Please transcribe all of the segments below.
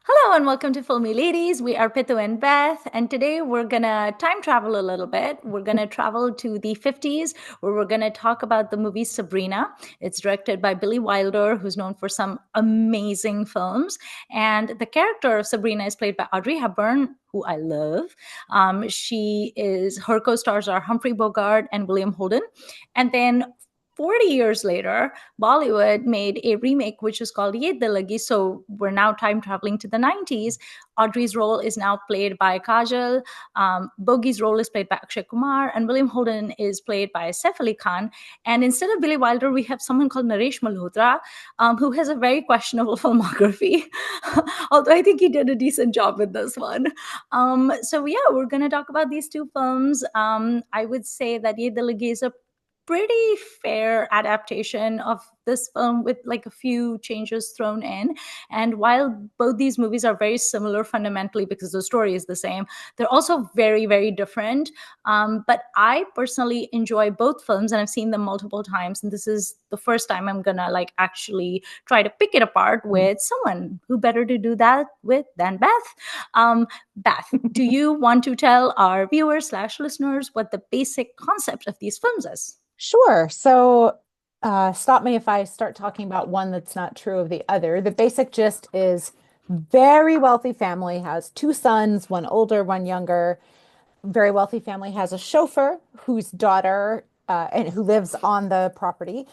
Hello and welcome to Filmi Ladies. We are Pitu and Beth, and today we're gonna time travel a little bit. We're gonna travel to the 50s, where we're gonna talk about the movie Sabrina. It's directed by Billy Wilder, who's known for some amazing films. And the character of Sabrina is played by Audrey Hepburn, who I love. Her co-stars are Humphrey Bogart and William Holden. And then 40 years later, Bollywood made a remake which is called Yeh Dillagi. So we're now time traveling to the 90s. Audrey's role is now played by Kajal. Bogey's role is played by Akshay Kumar, and William Holden is played by Saif Ali Khan. And instead of Billy Wilder, we have someone called Naresh Malhotra, who has a very questionable filmography. Although I think he did a decent job with this one. So yeah, we're going to talk about these two films. I would say that Yeh Dillagi is a pretty fair adaptation of this film with like a few changes thrown in. And while both these movies are very similar fundamentally because the story is the same, they're also very, very different. But I personally enjoy both films and I've seen them multiple times. And this is the first time I'm gonna like actually try to pick it apart with someone who better to do that with than Beth. Beth, do you want to tell our viewers slash listeners what the basic concept of these films is? Sure. Stop me if I start talking about one that's not true of the other. The basic gist is very wealthy family has two sons, one older, one younger. Very wealthy family has a chauffeur whose daughter and who lives on the property,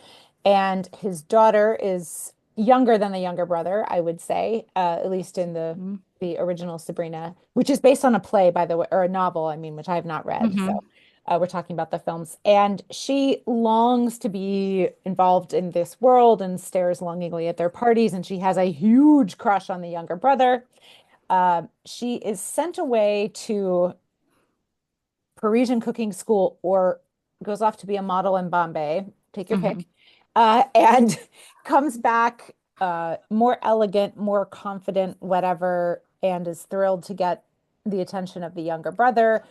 and his daughter is younger than the younger brother, I would say, at least in the original Sabrina, which is based on a play, by the way, or a novel, I mean, which I have not read. So Mm-hmm. we're talking about the films. And she longs to be involved in this world and stares longingly at their parties. And she has a huge crush on the younger brother. She is sent away to Parisian cooking school or goes off to be a model in Bombay. Take your Mm-hmm. pick. And comes back more elegant, more confident, whatever, and is thrilled to get the attention of the younger brother.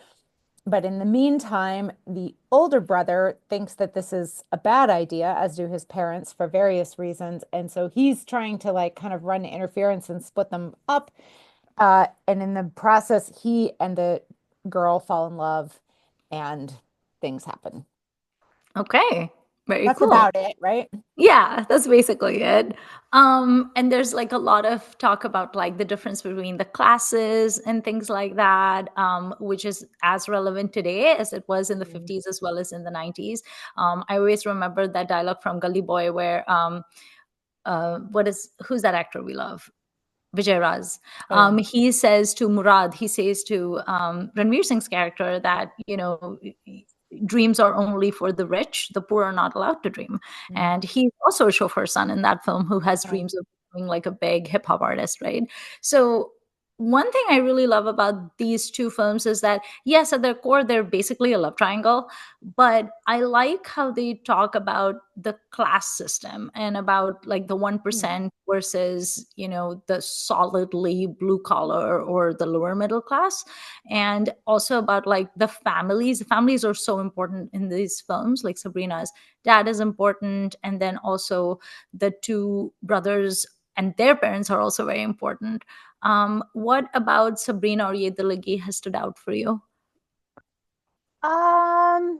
But in the meantime, the older brother thinks that this is a bad idea, as do his parents for various reasons. And so he's trying to like kind of run interference and split them up. And in the process, he and the girl fall in love and things happen. Okay. Very That's cool. about it, right? Yeah, that's basically it. And there's like a lot of talk about like the difference between the classes and things like that, which is as relevant today as it was in the Mm. 50s as well as in the 90s. I always remember that dialogue from Gully Boy where who's that actor we love? Vijay Raz. Oh yeah. He says to Murad, he says to Ranveer Singh's character that, dreams are only for the rich, the poor are not allowed to dream. Mm. And he's also a chauffeur son in that film who has Right. dreams of being like a big hip hop artist, right? So, one thing I really love about these two films is that, yes, at their core, they're basically a love triangle, but I like how they talk about the class system and about like the Mm. 1% versus, the solidly blue collar or the lower middle class. And also about like the families. The families are so important in these films. Like Sabrina's dad is important. And then also the two brothers and their parents are also very important. What about Sabrina or Ye Dillagi has stood out for you? Um,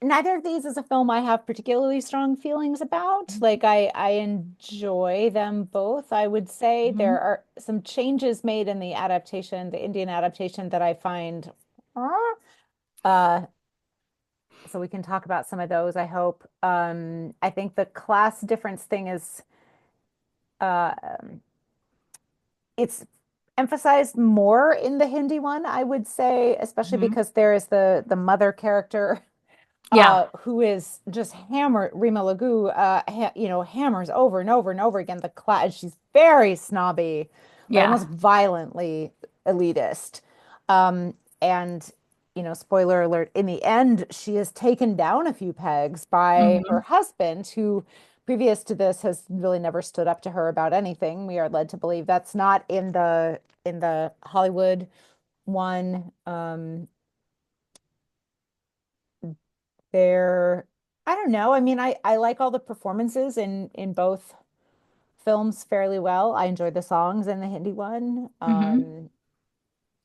Neither of these is a film I have particularly strong feelings about. Like I enjoy them both. I would say Mhm. there are some changes made in the adaptation, the Indian adaptation that I find uh so we can talk about some of those, I hope. I think the class difference thing is uh it's emphasized more in the Hindi one, I would say, especially Mhm. because there is the mother character Yeah. who is just hammer Rima Lagu, hammers over and over and over again the class. She's very snobby, but Yeah. almost violently elitist. And spoiler alert, in the end, she is taken down a few pegs by her Mhm. husband, who previous to this has really never stood up to her about anything. We are led to believe that's not in the Hollywood one. They're, I don't know. I mean, I like all the performances in both films fairly well. I enjoyed the songs in the Hindi one. Hmm.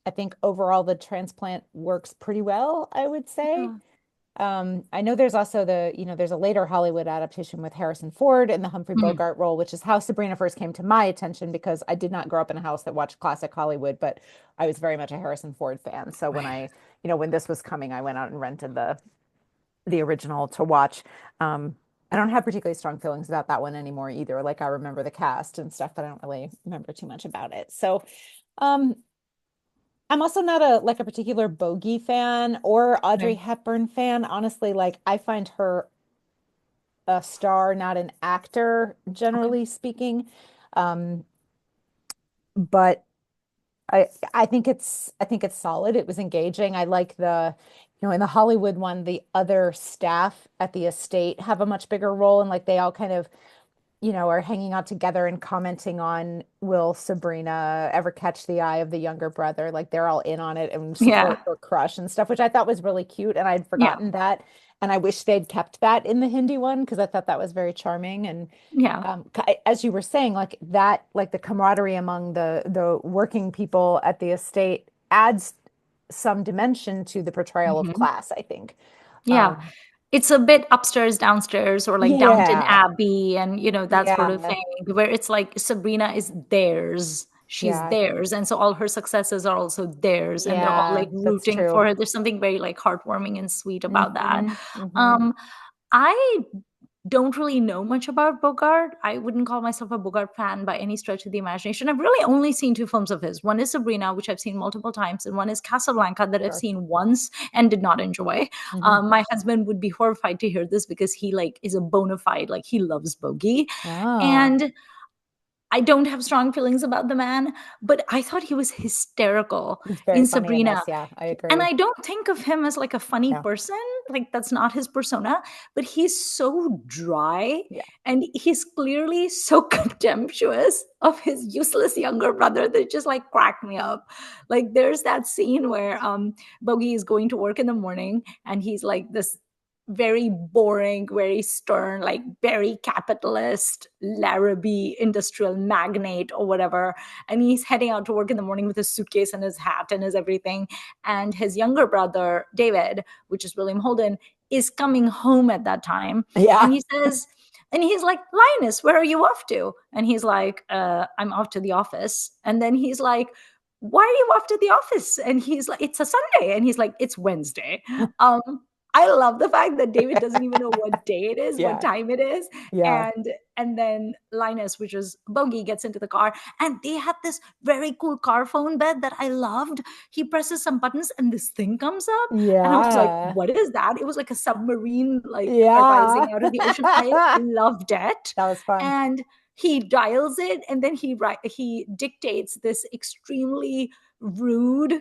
I think overall the transplant works pretty well, I would say. Yeah. I know there's also there's a later Hollywood adaptation with Harrison Ford in the Humphrey Mhm. Bogart role, which is how Sabrina first came to my attention because I did not grow up in a house that watched classic Hollywood, but I was very much a Harrison Ford fan. So when Right. when this was coming, I went out and rented the original to watch. I don't have particularly strong feelings about that one anymore either. Like I remember the cast and stuff, but I don't really remember too much about it. So, um, I'm also not a particular Bogey fan or Audrey Right. Hepburn fan. Honestly, like I find her a star, not an actor, Okay. generally speaking. Um, but I think it's solid. It was engaging. I like in the Hollywood one, the other staff at the estate have a much bigger role and like they all kind of are hanging out together and commenting on will Sabrina ever catch the eye of the younger brother? Like they're all in on it and Yeah. support her crush and stuff, which I thought was really cute. And I'd Yeah. forgotten that. And I wish they'd kept that in the Hindi one because I thought that was very charming. And Yeah. as you were saying, like that, like the camaraderie among the working people at the estate adds some dimension to the portrayal of Hmm. class, I think. Yeah. Um, It's a bit upstairs, downstairs, or like Downton yeah, Abbey, and that sort of yeah, thing, where it's like Sabrina is theirs. She's yeah. theirs. And so all her successes are also theirs, and they're all like Yeah, that's rooting for true. her. There's something very like heartwarming and sweet about that. Hmm. Hmm. Um, I don't really know much about Bogart. I wouldn't call myself a Bogart fan by any stretch of the imagination. I've really only seen two films of his. One is Sabrina, which I've seen multiple times, and one is Casablanca that I've Sure. seen once and did not enjoy. Hmm. My husband would be horrified to hear this because he like is a bona fide like he loves Bogey, Oh, and I don't have strong feelings about the man, but I thought he was hysterical he's very in funny in Sabrina. this. Yeah, I And agree. I don't think of him as like a funny Yeah, person. Like that's not his persona, but he's so dry yeah, and he's clearly so contemptuous of his useless younger brother that it just like cracked me up. Like there's that scene where Bogey is going to work in the morning and he's like this very boring, very stern, like very capitalist, Larrabee industrial magnate or whatever. And he's heading out to work in the morning with his suitcase and his hat and his everything. And his younger brother, David, which is William Holden, is coming home at that time. And yeah, he says, and he's like, Linus, where are you off to? And he's like, I'm off to the office. And then he's like, why are you off to the office? And he's like, it's a Sunday. And he's like, it's Wednesday. Um, I love the fact that David doesn't even know what day it is, what yeah, time it is. yeah, And then Linus, which is Bogey, gets into the car and they have this very cool car phone bed that I loved. He presses some buttons and this thing comes up. And I was like, yeah, what is that? It was like a submarine like yeah. arising out of the ocean. I loved it. That was fun. And he dials it and then he dictates this extremely rude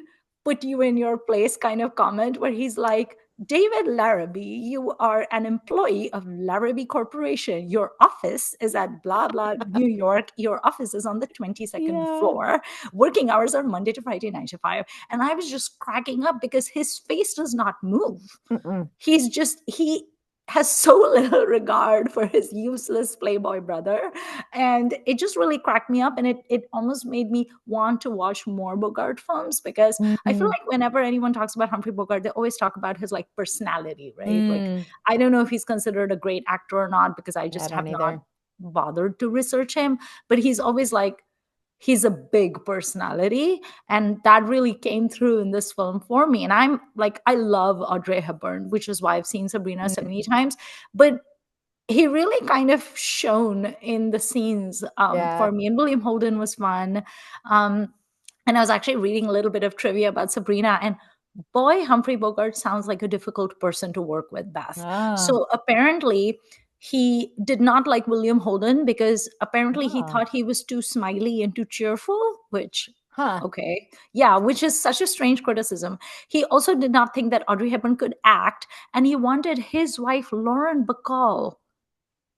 put you in your place kind of comment where he's like, David Larrabee, you are an employee of Larrabee Corporation. Your office is at blah, blah, New York. Your office is on the 22nd Yeah. floor. Working hours are Monday to Friday, 9 to 5. And I was just cracking up because his face does not move. Mm-mm. He has so little regard for his useless playboy brother, and it just really cracked me up, and it almost made me want to watch more Bogart films because I feel Mm-mm. like whenever anyone talks about Humphrey Bogart they always talk about his like personality, right? Like Mm. I don't know if he's considered a great actor or not because I Yeah, I just don't have not either. bothered to research him, but he's always like he's a big personality, and that really came through in this film for me. And I'm like, I love Audrey Hepburn, which is why I've seen Sabrina so many Mm. times, but he really kind of shone in the scenes Yeah. for me. And William Holden was fun. um, and I was actually reading a little bit of trivia about Sabrina, and boy, Humphrey Bogart sounds like a difficult person to work with, Beth. Ah. So apparently, he did not like William Holden because apparently he Ah. thought he was too smiley and too cheerful, which, Huh. okay. Yeah, which is such a strange criticism. He also did not think that Audrey Hepburn could act, and he wanted his wife, Lauren Bacall,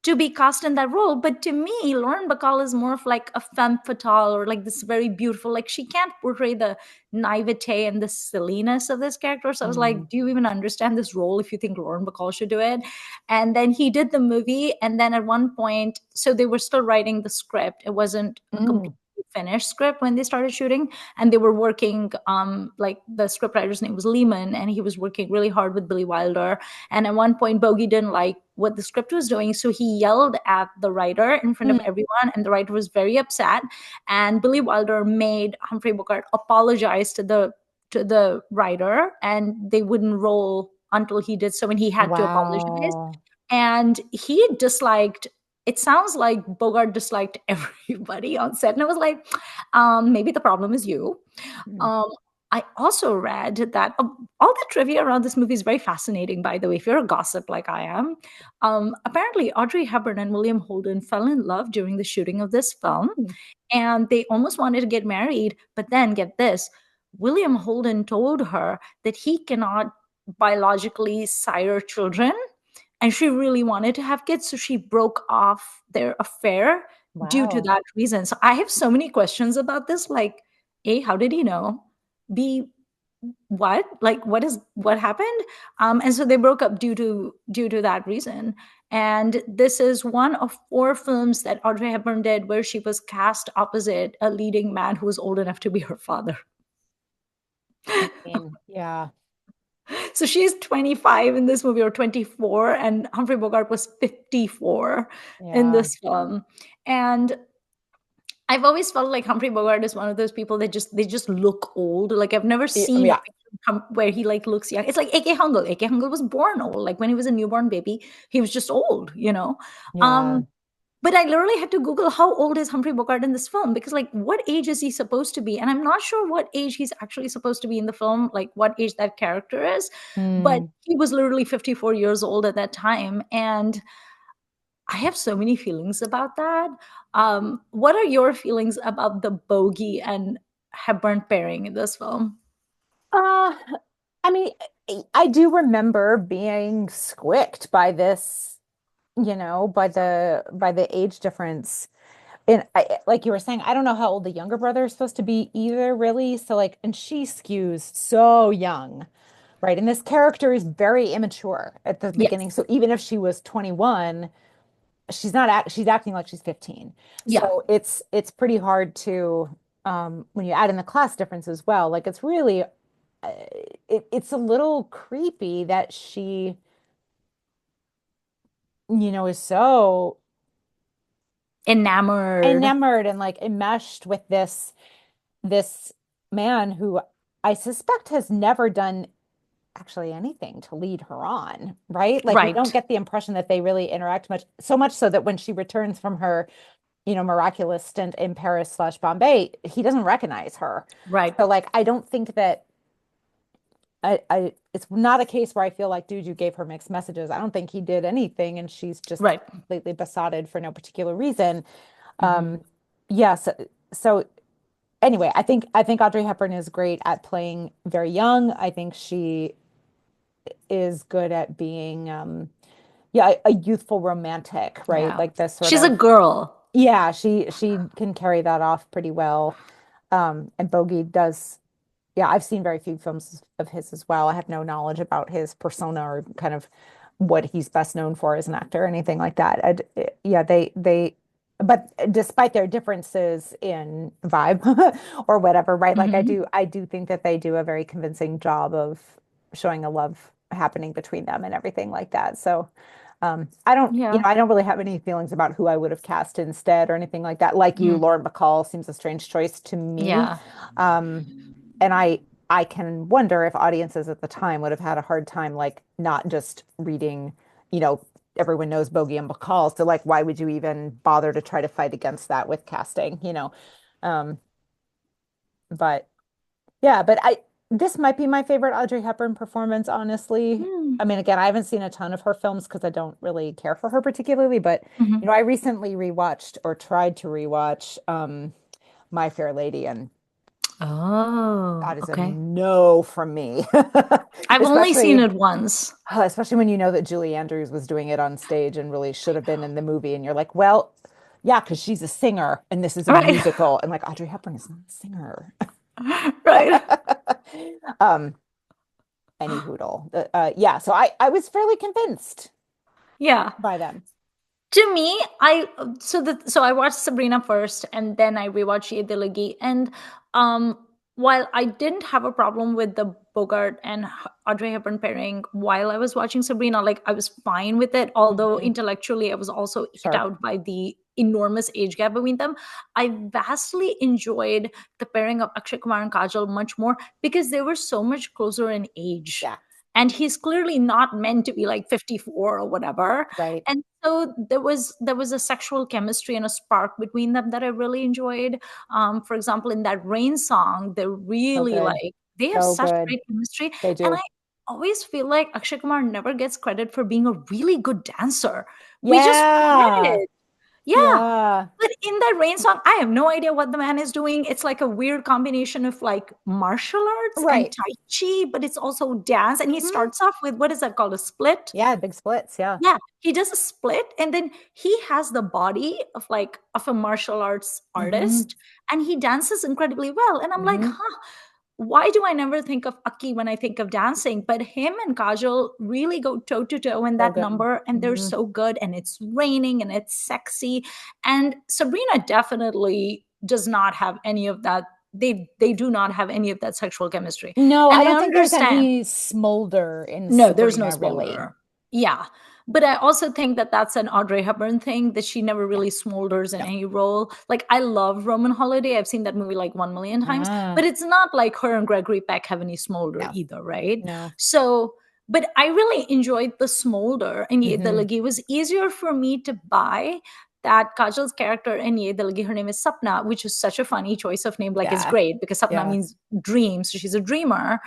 to be cast in that role. But to me, Lauren Bacall is more of like a femme fatale, or like this very beautiful, like she can't portray the naivete and the silliness of this character. So I was Mm. like, do you even understand this role if you think Lauren Bacall should do it? And then he did the movie. And then at one point, so they were still writing the script. It wasn't a Mm. complete finished script when they started shooting, and they were working like the scriptwriter's name was Lehman, and he was working really hard with Billy Wilder. And at one point, Bogey didn't like what the script was doing, so he yelled at the writer in front of Mm. everyone, and the writer was very upset. And Billy Wilder made Humphrey Bogart apologize to the writer, and they wouldn't roll until he did so, and he had to apologize. Wow. And he disliked, it sounds like Bogart disliked everybody on set. And I was like, maybe the problem is you. Mm. Um, I also read that all the trivia around this movie is very fascinating, by the way, if you're a gossip like I am. Apparently, Audrey Hepburn and William Holden fell in love during the shooting of this film, Mm. and they almost wanted to get married. But then, get this, William Holden told her that he cannot biologically sire children, and she really wanted to have kids, so she broke off their affair due to Wow. that reason. So I have so many questions about this, like, A, how did he know? B, what, like, what happened? And so they broke up due to that reason. And this is one of four films that Audrey Hepburn did where she was cast opposite a leading man who was old enough to be her father. I mean, yeah. So she's 25 in this movie, or 24, and Humphrey Bogart was 54 in Yeah. this film. And I've always felt like Humphrey Bogart is one of those people that they just look old. Like I've never seen a Yeah. picture where he like looks young. It's like A.K. Hungle. A.K. Hungle was born old. Like when he was a newborn baby, he was just old, you know? Yeah. Um, but I literally had to Google how old is Humphrey Bogart in this film, because like what age is he supposed to be? And I'm not sure what age he's actually supposed to be in the film, like what age that character is. But Mm. he was literally 54 years old at that time. And I have so many feelings about that. What are your feelings about the Bogey and Hepburn pairing in this film? Uh, I mean, I do remember being squicked by this, by the age difference. And like you were saying, I don't know how old the younger brother is supposed to be either, really. So like, and she skews so young, right? And this character is very immature at the beginning. Yes. So even if she was 21, she's acting like she's 15. Yeah. So it's pretty hard to when you add in the class difference as well. Like it's really uh, it's a little creepy that she, is so Enamored. enamored and like enmeshed with this man who I suspect has never done actually anything to lead her on, right? Like we don't Right. get the impression that they really interact much, so much so that when she returns from her, miraculous stint in Paris slash Bombay, he doesn't recognize her. Right. So like I don't think that it's not a case where I feel like, dude, you gave her mixed messages. I don't think he did anything, and she's just Right. completely besotted for no particular reason. Mhm. Um, yeah, so anyway, I think Audrey Hepburn is great at playing very young. I think she is good at being yeah, a youthful romantic, right? Yeah. Like this sort She's a of girl. yeah, she can carry that off pretty well. And Bogey does yeah, I've seen very few films of his as well. I have no knowledge about his persona or kind of what he's best known for as an actor or anything like that. Yeah, but despite their differences in vibe or whatever, right? Like Mhm. I do think that they do a very convincing job of showing a love happening between them and everything like that. So, Yeah. I don't really have any feelings about who I would have cast instead or anything like that. Like you, Mm. Lauren Bacall seems a strange choice to me. Yeah. Um, and I can wonder if audiences at the time would have had a hard time like not just reading, you know, everyone knows Bogey and Bacall, so like why would you even bother to try to fight against that with casting? Um, but yeah, but I this might be my favorite Audrey Hepburn performance, honestly. Mm. I mean, again, I haven't seen a ton of her films because I don't really care for her particularly, but Mhm. I recently rewatched or tried to rewatch My Fair Lady, and Oh, That is a okay. no from me. I've only seen Especially, it once. especially when you know that Julie Andrews was doing it on sage and really should have been in the movie. And you're like, well, yeah, because she's a singer and this is a Right. musical. And like Audrey Hepburn is not a singer. Right. Um, any hoodle. Yeah, so I was fairly convinced Yeah. by them. To me, so I watched Sabrina first and then I rewatched Yeh Dillagi. And um while I didn't have a problem with the Bogart and Audrey Hepburn pairing while I was watching Sabrina, like I was fine with it, although Mhm. intellectually I was also hit Sure. out by the enormous age gap between them. I vastly enjoyed the pairing of Akshay Kumar and Kajal much more because they were so much closer in age. Yeah, And he's clearly not meant to be like 54 or whatever, right. and so there was a sexual chemistry and a spark between them that I really enjoyed. For example, in that Rain song, they're So really good. like they have So such good. great chemistry, They and do. I always feel like Akshay Kumar never gets credit for being a really good dancer. We just forget Yeah. it. Yeah, Yeah. but in that Rain song, I have no idea what the man is doing. It's like a weird combination of like martial arts and Right. Tai Chi, but it's also dance. And he Hmm. starts off with what is that called? A split? Yeah, big splits. Yeah. Yeah, he does a split and then he has the body of like of a martial arts Hmm. artist and he dances incredibly well. And I'm like, Hmm. huh, why do I never think of Aki when I think of dancing? But him and Kajol really go toe to toe in So that good. number, and they're Hmm. so good, and it's raining and it's sexy. And Sabrina definitely does not have any of that. They do not have any of that sexual chemistry. No, And I I don't think there's understand. any smolder in No, there's no Sabrina, really. smolder. Yeah. But I also think that that's an Audrey Hepburn thing that she never Yeah. really smolders in No. any role. Like, I love Roman Holiday. I've seen that movie like 1 million times, Ah, but it's not like her and Gregory Peck have any smolder no. either, right? No. So, but I really enjoyed the smolder in Ye Hmm. Dilagi. It was easier for me to buy that Kajal's character in Ye Dilagi, her name is Sapna, which is such a funny choice of name. Like, it's Yeah. great because Sapna Yeah. means dream. So she's a dreamer.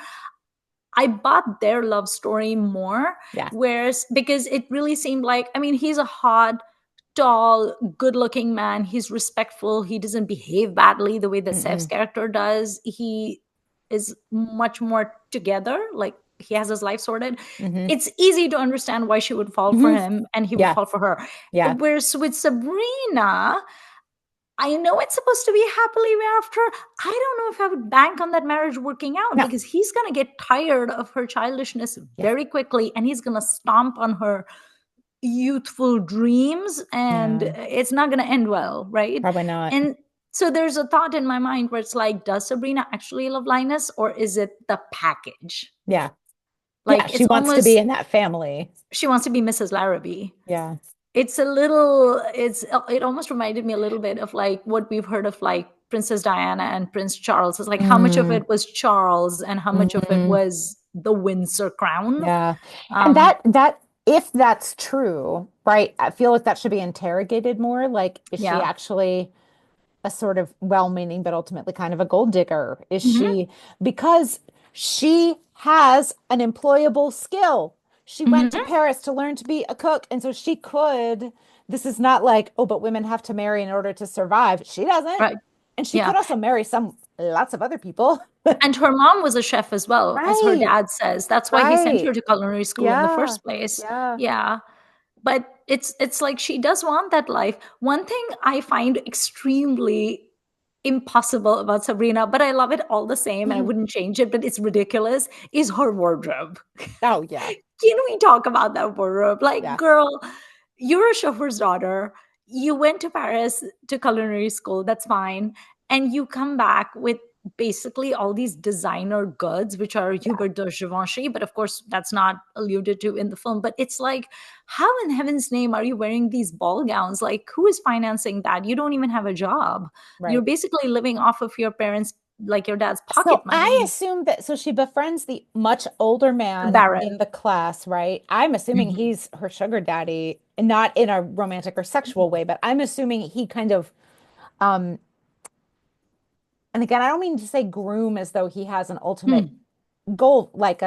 I bought their love story more, Yeah. whereas because it really seemed like, I mean, he's a hot, tall, good looking man. He's respectful. He doesn't behave badly the way that Seth's Mm-mm. character does. He is much more together. Like he has his life sorted. Hmm. It's easy to understand why she would fall for Hmm. him and he would Yeah. fall for her. Yeah. Whereas with Sabrina, I know it's supposed to be happily ever after. I don't know if I would bank on that marriage working out No. because he's going to get tired of her childishness Yeah. very quickly and he's going to stomp on her youthful dreams and Yeah. it's not going to end well, right? Probably not. And so there's a thought in my mind where it's like, does Sabrina actually love Linus or is it the package? Yeah. Yeah. Like She it's wants to be almost, in that family. she wants to be Mrs. Larrabee. Yeah. It's a little, it almost reminded me a little bit of like what we've heard of like Princess Diana and Prince Charles. It's like how much of Mm. it was Charles and how much of it Hmm. was the Windsor crown. Yeah. And um that if that's true, right, I feel like that should be interrogated more. Like, is she yeah. actually a sort of well-meaning but ultimately kind of a gold digger? Is Hmm. she because she has an employable skill. She went to Hmm. Paris to learn to be a cook, and so she could. This is not like, oh, but women have to marry in order to survive. She doesn't. Right. And she Yeah. could also marry some lots of other people. And her mom was a chef as well, as her Right. dad says. That's why he sent Right. her to culinary school in the Yeah. first place. Yeah. Yeah. But it's like she does want that life. One thing I find extremely impossible about Sabrina, but I love it all the same and I wouldn't change it, but it's ridiculous, is her wardrobe. Oh, yeah. Can we talk about that wardrobe? Like, Yeah. girl, you're a chauffeur's daughter. You went to Paris to culinary school. That's fine. And you come back with basically all these designer goods, which are Yeah. Hubert de Givenchy. But of course, that's not alluded to in the film. But it's like, how in heaven's name are you wearing these ball gowns? Like, who is financing that? You don't even have a job. You're Right. basically living off of your parents, like your dad's pocket So I money. assume that so she befriends the much older man Baron. in the class, right? I'm assuming Mhm. he's her sugar daddy, and not in a romantic or sexual way, but I'm assuming he kind of um and again, I don't mean to say groom as though he has an ultimate Mm. goal, like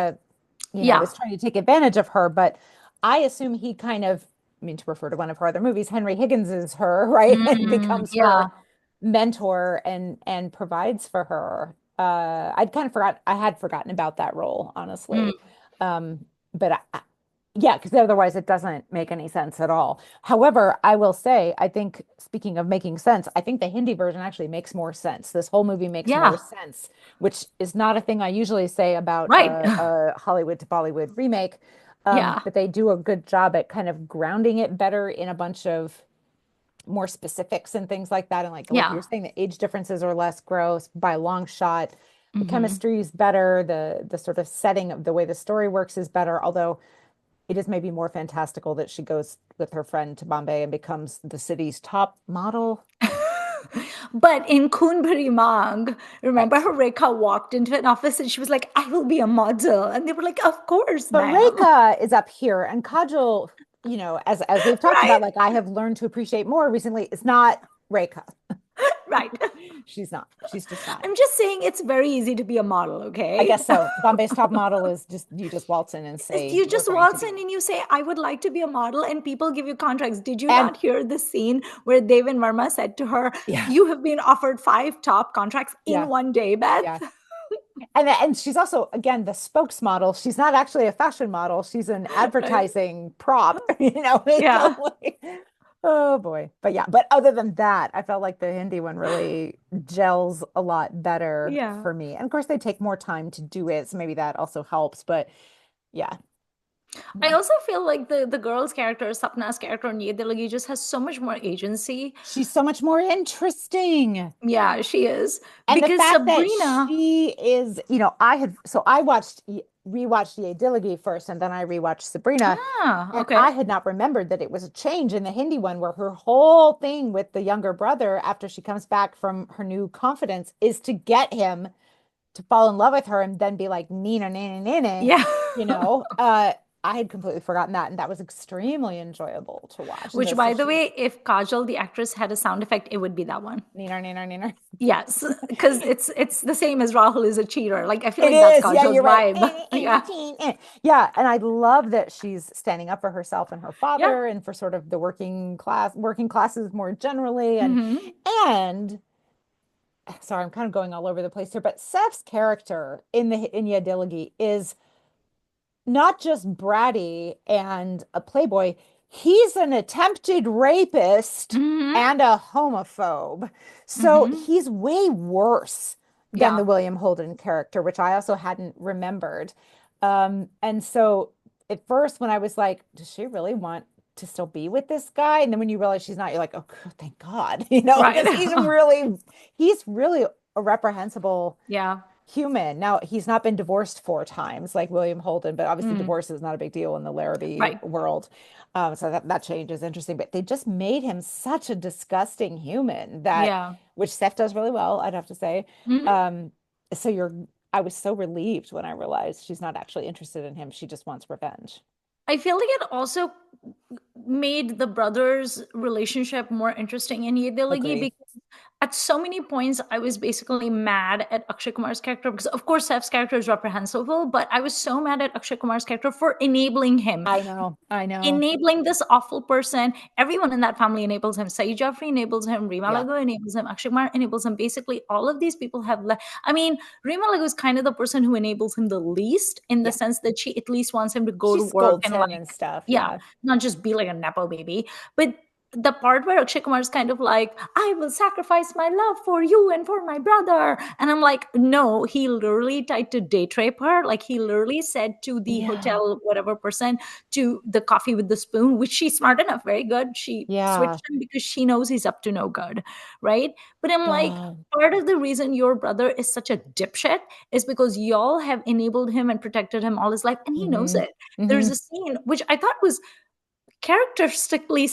Yeah. is trying to take advantage of her, but I assume he kind of, I mean, to refer to one of her other movies, Henry Higgins is her, right? And Mm, becomes yeah. her mentor and provides for her. I'd kind of forgot I had forgotten about that role, Mm, honestly. But yeah, because otherwise it doesn't make any sense at all. However, I will say, I think speaking of making sense, I think the Hindi version actually makes more sense. This whole movie makes more yeah, sense, which is not a thing I usually say about right. a Hollywood to Bollywood remake. Yeah, But they do a good job at kind of grounding it better in a bunch of more specifics and things like that. And like yeah. you're saying, the age differences are less gross by a long shot. The Hmm. chemistry is better. The sort of setting of the way the story works is better. Although it is maybe more fantastical that she goes with her friend to Bombay and becomes the city's top model. But in Khoon Bhari Maang, remember Right. how Rekha walked into an office and she was like, I will be a model. And they were like, Of course, But ma'am. Reka is up here, and Kajol, as we've talked Right? about, like I have learned to appreciate more recently, is not Reka. Right. She's not. She's just not. I'm just saying it's very easy to be a model, I okay? guess so. Bombay's top model is just you just waltz in and say You we're just going to waltz be. in and you say, I would like to be a model, and people give you contracts. Did you And not hear the scene where Devin Verma said to her, yeah, You have been offered 5 top contracts yeah, in one day, Beth? yeah. And she's also again the spokesmodel. She's not actually a fashion model. She's an Right? advertising prop, So Yeah. like, oh boy. But yeah, but other than that, I felt like the Hindi one really gels a lot better Yeah. for me. And of course they take more time to do it, so maybe that also helps. But yeah, I yeah. also feel like the girl's character, Sapna's character in Yeh Dillagi, just has so much more agency. She's so much more interesting. Yeah, she is. And the Because fact that Sabrina, she is, I rewatched Ye Dillagi first and then I rewatched Sabrina. And okay. I had not remembered that it was a change in the Hindi one where her whole thing with the younger brother after she comes back from her new confidence is to get him to fall in love with her and then be like, Nina, Nina, Nina, Yeah. you know. I had completely forgotten that, and that was extremely enjoyable to watch. And Which, this, so by the she's way, if Kajal, the actress, had a sound effect, it would be that one. Nina, Nina, Nina. Yes, because it's the same as Rahul is a cheater. Like I feel It like that's is. Yeah, Kajal's you're right. vibe. Yeah, Yeah, and I love that she's standing up for herself and her yeah. father and for sort of the working classes more generally. Hmm. And sorry, I'm kind of going all over the place here, but Seth's character in Yeh Dillagi is not just bratty and a playboy, he's an attempted rapist Hmm. and a homophobe. So Hmm. he's way worse than the Yeah, William Holden character, which I also hadn't remembered. And so at first, when I was like, does she really want to still be with this guy? And then when you realize she's not, you're like, oh, thank God, right. because he's really a reprehensible Yeah. human. Now, he's not been divorced 4 times like William Holden, but obviously Mm, divorce is not a big deal in the Larrabee right. world. So that change is interesting, but they just made him such a disgusting human that, Yeah. which Seth does really well, I'd have to say. Hmm. Um, so I was so relieved when I realized she's not actually interested in him. She just wants revenge. I feel like it also made the brothers' relationship more interesting in Ye Dilagi Agree. because at so many points I was basically mad at Akshay Kumar's character because of course Seth's character is reprehensible, but I was so mad at Akshay Kumar's character for enabling him, I know. I know. enabling this awful person. Everyone in that family enables him. Saeed Jaffrey enables him. Rima Yeah. Lago enables him. Akshay Kumar enables him. Basically, all of these people have left. I mean, Rima Lago is kind of the person who enables him the least in the Yeah. sense that she at least wants him to go She to work scolds and him like, and stuff. yeah, Yeah. not just be like a nepo baby. But the part where Akshay Kumar is kind of like, I will sacrifice my love for you and for my brother. And I'm like, no, he literally tried to date rape her. Like he literally said to the Yeah. hotel, whatever person, to the coffee with the spoon, which she's smart enough, very good. She Yeah. switched him because she knows he's up to no good. Right. But I'm like, Oh. part of the reason your brother is such a dipshit is because y'all have enabled him and protected him all his life. And he knows Hmm. it. There's Hmm. a scene which I thought was characteristically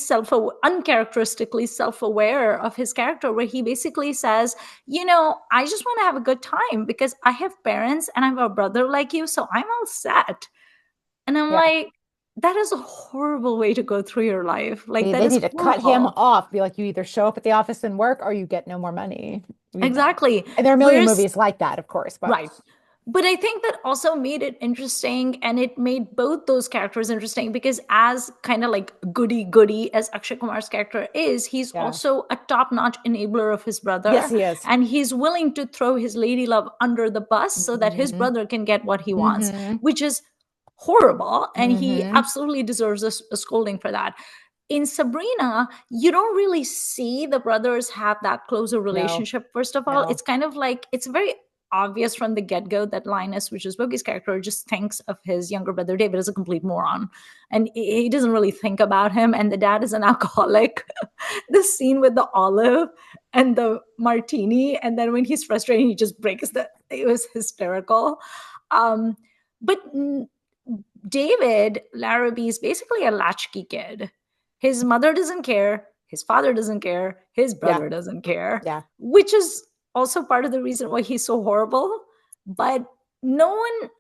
uncharacteristically self-aware of his character where he basically says, I just want to have a good time because I have parents and I have a brother like you, so I'm all set. And I'm Yeah. like, that is a horrible way to go through your life. Like that They is need to cut him horrible. off. Be like, you either show up at the office and work or you get no more money. Exactly. And there are a million Whereas movies like that, of course, but right. But I think that also made it interesting, and it made both those characters interesting because, as kind of like goody goody as Akshay Kumar's character is, he's Yeah. also a top notch enabler of his Yes, brother, he is. and he's willing to throw his lady love under the bus so that his Hmm. brother can get what he wants, Hmm. which is horrible, and he Hmm. absolutely deserves a scolding for that. In Sabrina, you don't really see the brothers have that closer No, relationship. First of all, no. it's kind of like it's very obvious from the get-go that Linus, which is Bogey's character, just thinks of his younger brother David as a complete moron, and he doesn't really think about him, and the dad is an alcoholic. The scene with the olive and the martini, and then when he's frustrated he just breaks the, it was hysterical. Um, but David Larrabee is basically a latchkey kid. His mother doesn't care, his father doesn't care, his Yeah, brother doesn't care, yeah. which is also part of the reason why he's so horrible. But no one,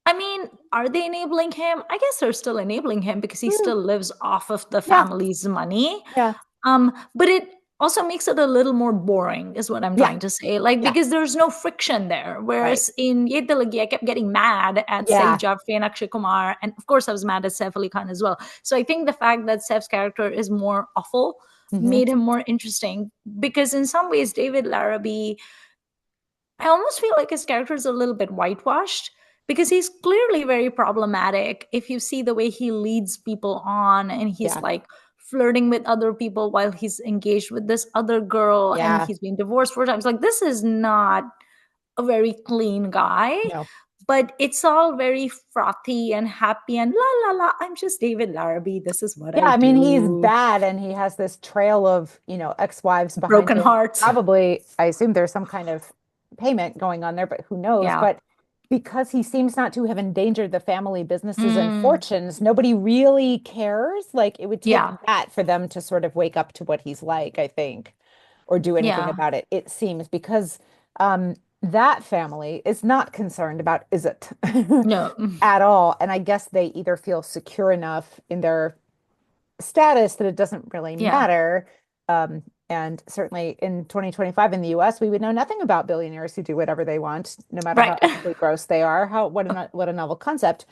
I mean, are they enabling him? I guess they're still enabling him because he Mm, still lives off of the yeah, family's money. yeah, But it also makes it a little more boring, is what I'm yeah, trying to say. Like, yeah. because there's no friction there. Right. Whereas in Yeh Dillagi, I kept getting mad at Saeed Yeah. Jaffrey and Akshay Kumar. And of course, I was mad at Saif Ali Khan as well. So I think the fact that Saif's character is more awful Hmm. made him more interesting. Because in some ways, David Larrabee, I almost feel like his character is a little bit whitewashed because he's clearly very problematic. If you see the way he leads people on and he's Yeah, like flirting with other people while he's engaged with this other girl and yeah. he's been divorced 4 times, like this is not a very clean guy. No. But it's all very frothy and happy and la la la. I'm just David Larrabee. This is what Yeah, I I mean, he's do. bad and he has this trail of, ex-wives behind Broken him. hearts. Probably, I assume there's some kind of payment going on there, but who knows? Yeah. But because he seems not to have endangered the family businesses and Mm, fortunes, nobody really cares. Like it would take yeah. that for them to sort of wake up to what he's like, I think, or do anything Yeah. about it. It seems because that family is not concerned about is it No. at all. And I guess they either feel secure enough in their status that it doesn't really Yeah. matter. And certainly in 2025 in the US, we would know nothing about billionaires who do whatever they want, no matter how Right. ethically gross they are. What a novel concept.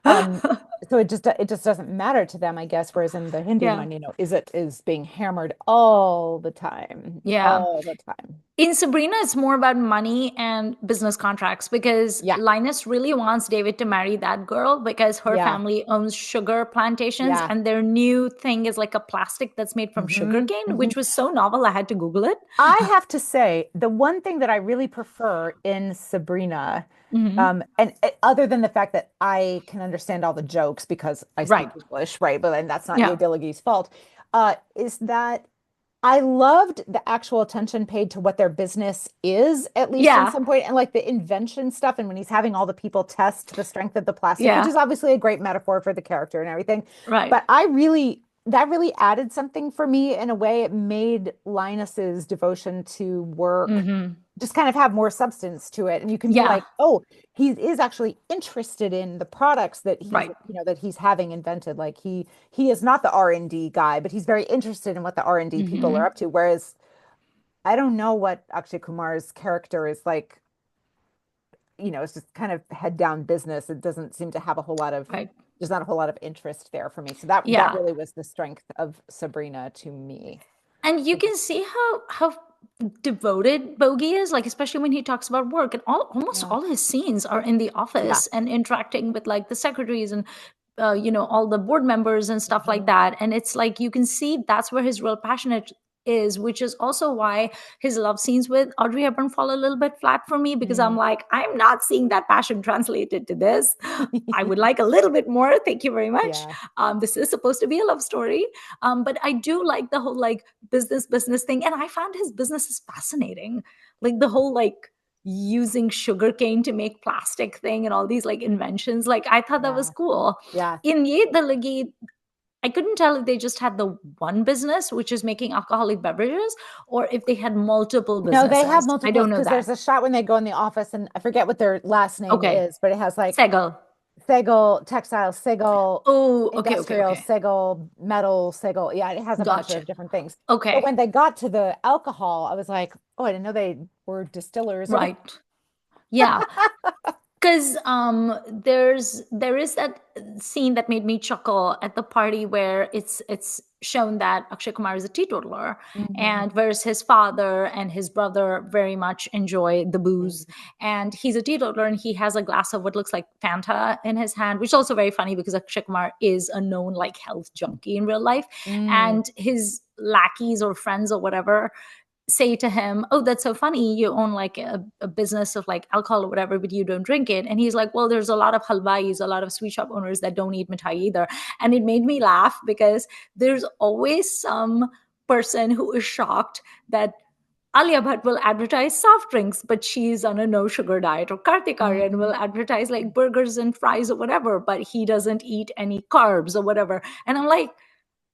Um, so it just doesn't matter to them, I guess. Whereas in the Hindi Yeah. one, is being hammered Yeah. all the time. In Sabrina, it's more about money and business contracts because Yeah, Linus really wants David to marry that girl because her yeah, family owns sugar plantations yeah. and their new thing is like a plastic that's made from Hmm. sugarcane, Hmm. which was so novel I had to Google it. I have to say, the one thing that I really prefer in Sabrina, Mhm. and other than the fact that I can understand all the jokes because I Right. speak English, right? But then that's not Yeah. Yeh Dillagi's fault, is that I loved the actual attention paid to what their business is, at least in Yeah. some point, and like the invention stuff, and when he's having all the people test the strength of the plastic, which Yeah. is obviously a great metaphor for the character and everything. Right. But that really added something for me in a way. It made Linus's devotion to work Hmm. just kind of have more substance to it. And you can be Yeah. like, oh, he is actually interested in the products that Right. he's having invented. Like he is not the R&D guy, but he's very interested in what the R&D people are Hmm. up to. Whereas I don't know what Akshay Kumar's character is like, it's just kind of head down business. It doesn't seem to have Right. there's not a whole lot of interest there for me. So that Yeah. really was the strength of Sabrina to me. And you can see how devoted Bogey is, like especially when he talks about work, and almost Yeah. all his scenes are in the Yeah. office and interacting with like the secretaries and all the board members and stuff like Mhm. that. And it's like you can see that's where his real passionate is, which is also why his love scenes with Audrey Hepburn fall a little bit flat for me because I'm Mm. like, I'm not seeing that passion translated to this. I would like a little bit more. Thank you very much. Yeah. This is supposed to be a love story. But I do like the whole like business thing. And I found his business is fascinating. Like the whole like using sugarcane to make plastic thing and all these like inventions. Like I thought that was Yeah. cool. Yeah. In Ye Dillagi, I couldn't tell if they just had the one business, which is making alcoholic beverages, or if they had multiple No, they have businesses. I multiples don't know because that. there's a shot when they go in the office and I forget what their last name Okay. is, but it has like Segal. Sego Textile, Sego Oh, okay, Industrial, okay. Sego Metal, Sego. Yeah, it has a bunch Gotcha. of different things. But Okay. when they got to the alcohol, I was like, oh, I didn't know they were distillers. Right. Yeah. Because there is that scene that made me chuckle at the party where it's shown that Akshay Kumar is a teetotaler, Mhm. and whereas his father and his brother very much enjoy the booze, and he's a teetotaler and he has a glass of what looks like Fanta in his hand, which is also very funny because Akshay Kumar is a known like health junkie in real life, Mm, and his lackeys or friends or whatever say to him, "Oh, that's so funny. You own like a business of like alcohol or whatever, but you don't drink it." And he's like, "Well, there's a lot of halwais, a lot of sweet shop owners that don't eat mithai either." And it made me laugh because there's always some person who is shocked that Alia Bhatt will advertise soft drinks, but she's on a no sugar diet, or Kartik Aaryan will mhm. advertise like burgers and fries or whatever, but he doesn't eat any carbs or whatever. And I'm like,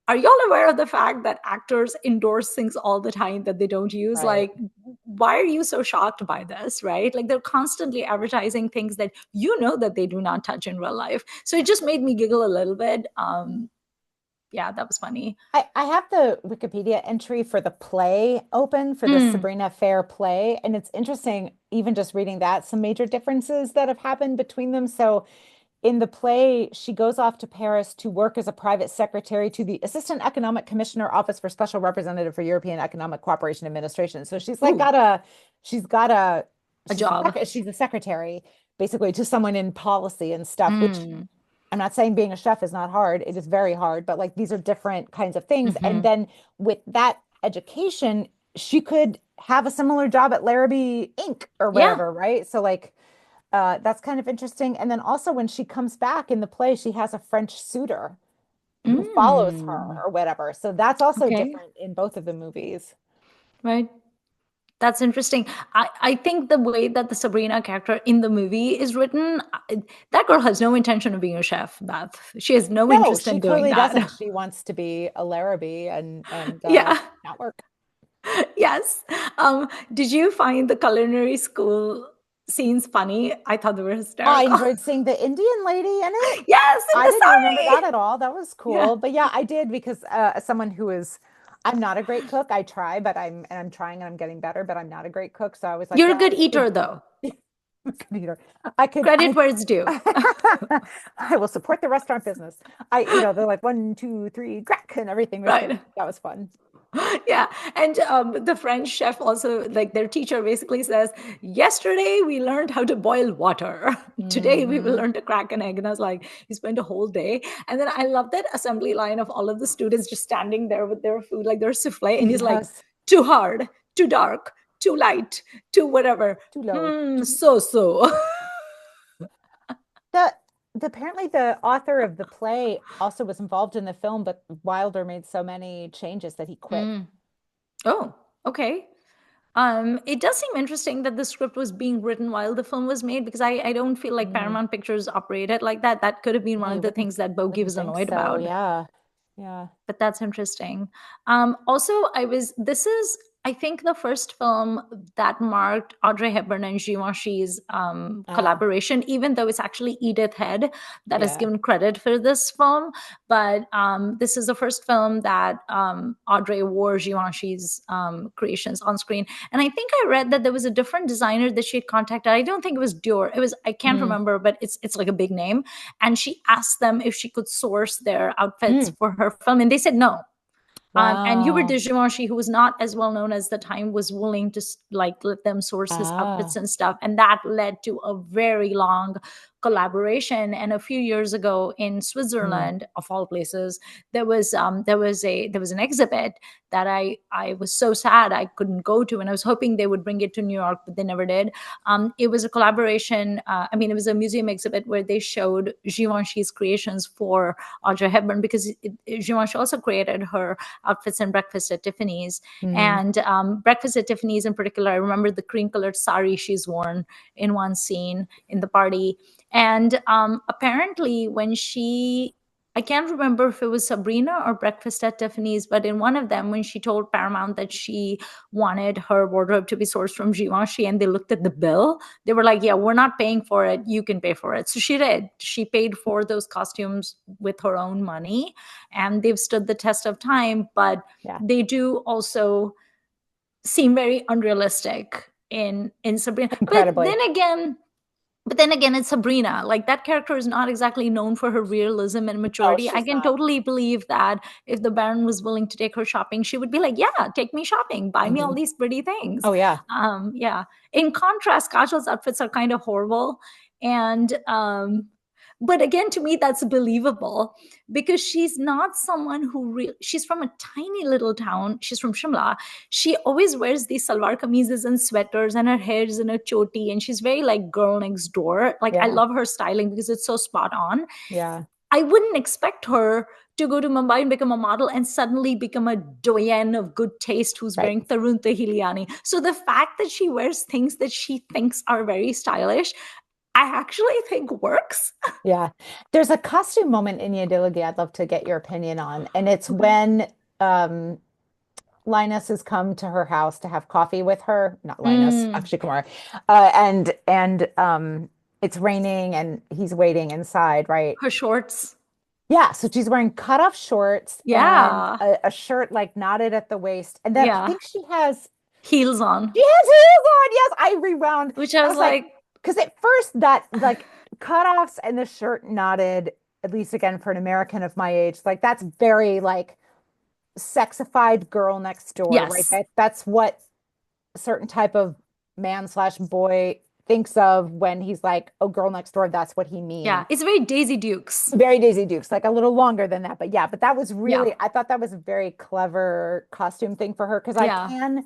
are y'all aware of the fact that actors endorse things all the time that they don't use? Right. Like, why are you so shocked by this, right? Like, they're constantly advertising things that you know that they do not touch in real life. So it just made me giggle a little bit. Yeah, that was funny. I have the Wikipedia entry for the play open for the Mm. Sabrina Fair play, and it's interesting, even just reading that, some major differences that have happened between them. So in the play, she goes off to Paris to work as a private secretary to the Assistant Economic Commissioner Office for Special Representative for European Economic Cooperation Administration. So she's like Ooh, she's got a, a job. she's a secretary basically to someone in policy and stuff, which Mm. I'm not saying being a chef is not hard. It is very hard, but like these are different kinds of things. And Hmm. then with that education, she could have a similar job at Larrabee Inc. or Yeah. wherever, right? So like that's kind of interesting. And then also when she comes back in the play, she has a French suitor who follows her Mm. or whatever. So that's also Okay. different in both of the movies. Right. That's interesting. I think the way that the Sabrina character in the movie is written, that girl has no intention of being a chef, Beth. She has no No, interest she in doing clearly that. doesn't. She wants to be a Larrabee and Yeah. not work. Yes. Did you find the culinary school scenes funny? I thought they were I hysterical. enjoyed seeing the Indian lady in it. Yes, in I the didn't remember that sari. at all. That was Yeah. cool. But yeah, I did because as someone who is, I'm not a great cook. I try, but I'm trying and I'm getting better, but I'm not a great cook. So I was like, You're a yeah, good I could, eater, though. could eat her. I could, Credit where it's due. I will support the restaurant business. They're like one, two, three, crack, and everything was good. Right. That was fun. Yeah, and the French chef also, like their teacher basically says, yesterday we learned how to boil water, today we will Hmm. learn to crack an egg. And I was like, you spent a whole day. And then I love that assembly line of all of the students just standing there with their food, like their souffle, and he's like, Yes. too hard, too dark, too light, too whatever. Too low. So The, apparently the author of the play also was involved in the film, but Wilder made so many changes that he quit. Mm. Oh, okay. It does seem interesting that the script was being written while the film was made, because I don't feel like Mm, Paramount Pictures operated like that. That could have been one yeah, of the things that Bogey was think annoyed so. about. Yeah. Yeah. But that's interesting. Also, this is, I think, the first film that marked Audrey Hepburn and Givenchy's Ah, collaboration, even though it's actually Edith Head that is yeah. given credit for this film. But this is the first film that Audrey wore Givenchy's creations on screen. And I think I read that there was a different designer that she had contacted. I don't think it was Dior. It was, I can't Mm, remember, but it's like a big name. And she asked them if she could source their outfits mm. for her film, and they said no. And Hubert de Wow. Givenchy, who was not as well known as the time, was willing to like let them source his outfits Ah. and stuff, and that led to a very long collaboration. And a few years ago in Mm. Switzerland, of all places, there was an exhibit that I was so sad I couldn't go to, and I was hoping they would bring it to New York, but they never did. It was a collaboration. I mean, it was a museum exhibit where they showed Givenchy's creations for Audrey Hepburn, because Givenchy also created her outfits in Breakfast at Tiffany's. Mm. And Breakfast at Tiffany's in particular, I remember the cream colored sari she's worn in one scene in the party. And apparently, when I can't remember if it was Sabrina or Breakfast at Tiffany's, but in one of them, when she told Paramount that she wanted her wardrobe to be sourced from Givenchy and they looked at the bill, they were like, yeah, we're not paying for it. You can pay for it. So she did. She paid for those costumes with her own money, and they've stood the test of time, but Yeah. they do also seem very unrealistic in Sabrina. Incredibly. But then again, it's Sabrina. Like that character is not exactly known for her realism and Oh, maturity. I she's can not. totally believe that if the Baron was willing to take her shopping, she would be like, "Yeah, take me shopping, buy me all Mhm. these pretty things." Oh, yeah. Yeah. In contrast, Kajal's outfits are kind of horrible, and but again, to me, that's believable because she's not someone she's from a tiny little town. She's from Shimla. She always wears these salwar kameezes and sweaters, and her hair is in a choti, and she's very like girl next door. Like I Yeah. love her styling because it's so spot on. Yeah. I wouldn't expect her to go to Mumbai and become a model and suddenly become a doyen of good taste who's Right. wearing Tarun Tahiliani. So the fact that she wears things that she thinks are very stylish, I actually think works. Yeah. There's a costume moment in Yeh Dillagi I'd love to get your opinion on. And it's Okay. when Linus has come to her house to have coffee with her. Not Linus, Mm, Akshay Kumar. And it's raining and he's waiting inside, right? her shorts. Yeah, so she's wearing cutoff shorts and Yeah. a shirt like knotted at the waist. And then I Yeah. think she has Heels on. heels on. Yes, I rewound. Which I I was was like, like, because at first that like cutoffs and the shirt knotted, at least again for an American of my age, like that's very like sexified girl next door, right? yes. That's what a certain type of man slash boy thinks of when he's like, oh, girl next door, that's what he Yeah. means. It's very Daisy Dukes. Very Daisy Dukes, like a little longer than that. But yeah, but that was Yeah. really, I thought that was a very clever costume thing for her because I Yeah. can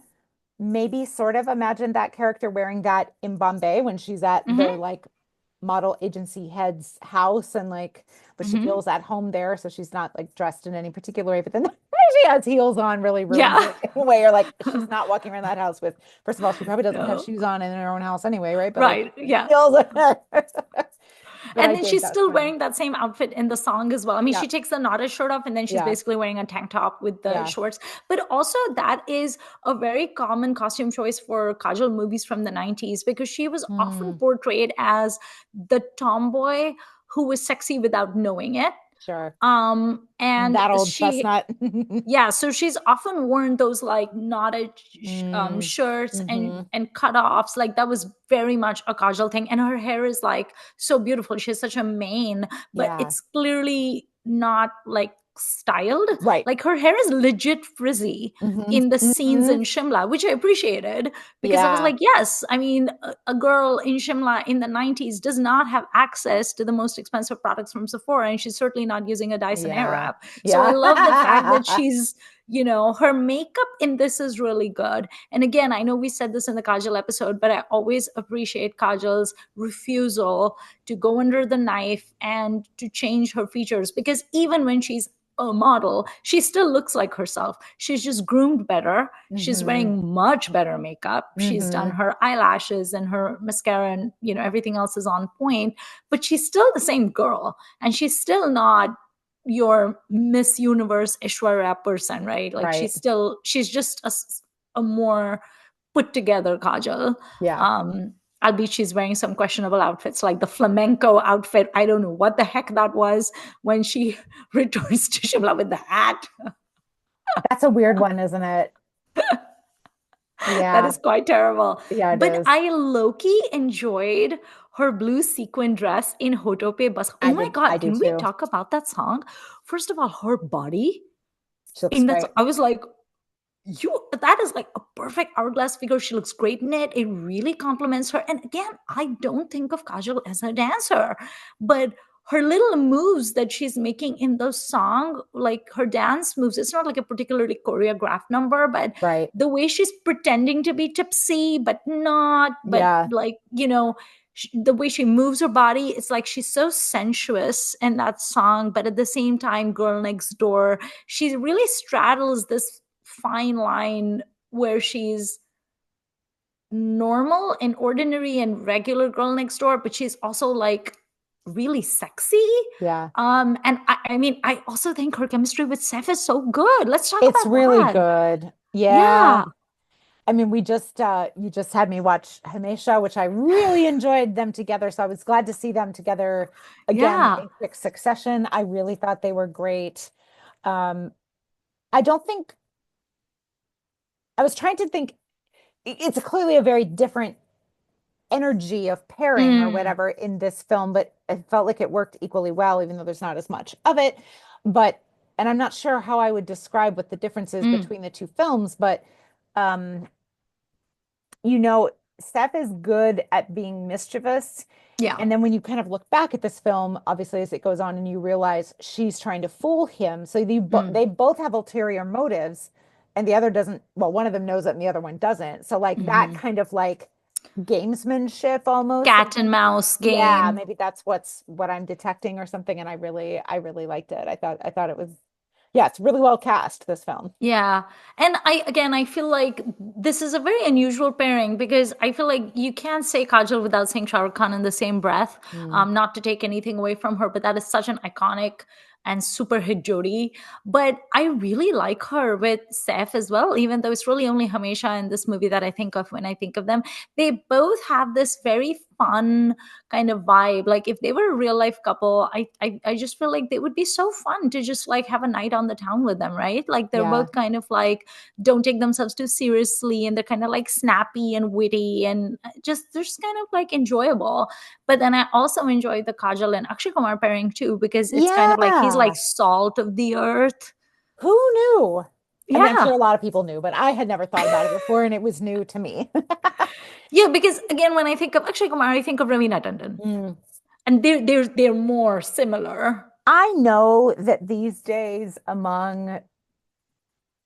maybe sort of imagine that character wearing that in Bombay when she's at the Hmm. like model agency head's house and like, but she Hmm. feels at home there. So she's not like dressed in any particular way. But then she has heels on really ruins Yeah. it in a way. Or like she's not walking around that house with, first of all, she probably doesn't have No. shoes on in her own house anyway, right? But like Right. Yeah. heels. But And I then did, she's that was still funny. wearing that same outfit in the song as well. I mean, Yeah. she takes the knotted shirt off and then she's Yeah. basically wearing a tank top with the Yeah. shorts. But also, that is a very common costume choice for Kajal movies from the 90s because she was often Mm, portrayed as the tomboy who was sexy without knowing it. sure. And That old she chestnut. yeah, so she's often worn those like knotted Mm, shirts hmm. and cutoffs. Like that was very much a Kajal thing. And her hair is like so beautiful. She has such a mane, but Yeah. it's clearly not like styled. Right. Like her hair is legit frizzy Hmm. in the scenes Hmm. in Shimla, which I appreciated because I was Yeah. like, yes, I mean, a girl in Shimla in the 90s does not have access to the most expensive products from Sephora, and she's certainly not using a Dyson Yeah. Airwrap. So I Yeah. love the fact that she's, her makeup in this is really good. And again, I know we said this in the Kajal episode, but I always appreciate Kajal's refusal to go under the knife and to change her features because even when she's a model, she still looks like herself. She's just groomed better. She's Hmm. wearing much better makeup. She's done Hmm. her eyelashes and her mascara, and everything else is on point, but she's still the same girl, and she's still not your Miss Universe Ishwarya person, right? Like Right. she's just a more put together Kajal. Yeah. Um, albeit she's wearing some questionable outfits, like the flamenco outfit. I don't know what the heck that was when she returns to Shimla with the hat. That's a weird one, isn't it? That Yeah. is quite terrible. Yeah, it But is. I low-key enjoyed her blue sequin dress in Hoto Pe Bas. Oh my I God, do can we too. talk about that song? First of all, her body She looks in that, great. I was like, that is like a perfect hourglass figure. She looks great in it. It really compliments her. And again, I don't think of Kajal as a dancer, but her little moves that she's making in the song, like her dance moves, it's not like a particularly choreographed number, but Right. the way she's pretending to be tipsy but not, but Yeah. like, the way she moves her body, it's like she's so sensuous in that song, but at the same time, girl next door, she really straddles this fine line where she's normal and ordinary and regular girl next door, but she's also like really sexy. Yeah. And I mean, I also think her chemistry with Seth is so good. Let's talk It's about really that. good. Yeah. Yeah, I mean, we just you just had me watch Hamesha, which I really enjoyed them together. So I was glad to see them together again yeah. in quick succession. I really thought they were great. Um, I don't think I was trying to think it's clearly a very different energy of pairing or Mm, whatever in this film, but it felt like it worked equally well, even though there's not as much of it. But, and I'm not sure how I would describe what the difference is mm, between the two films, but um, you know, Steph is good at being mischievous. yeah. And then when you kind of look back at this film, obviously as it goes on and you realize she's trying to fool him. So Mm, they both have ulterior motives and the other doesn't, well, one of them knows it and the other one doesn't. So like that hmm. kind of like gamesmanship almost. Cat and mouse Yeah, game. maybe that's what I'm detecting or something. And I really liked it. I thought it was, yeah, it's really well cast, this film. Yeah. And I feel like this is a very unusual pairing because I feel like you can't say Kajal without saying Shah Rukh Khan in the same breath. Mm. Not to take anything away from her, but that is such an iconic and super hit Jodi. But I really like her with Saif as well, even though it's really only Hamesha in this movie that I think of when I think of them. They both have this very fun kind of vibe. Like if they were a real life couple, I just feel like they would be so fun to just like have a night on the town with them, right? Like they're Yeah. both kind of like don't take themselves too seriously and they're kind of like snappy and witty and just they're just kind of like enjoyable. But then I also enjoy the Kajal and Akshay Kumar pairing too because it's kind of like he's like Yeah. salt of the earth. Who knew? I mean, I'm sure Yeah. a lot of people knew, but I had never thought about it before and it was new to me. Yeah, because again, when I think of Akshay Kumar, I think of Ravina Tandon. Mm. And they're more similar. I know that these days, among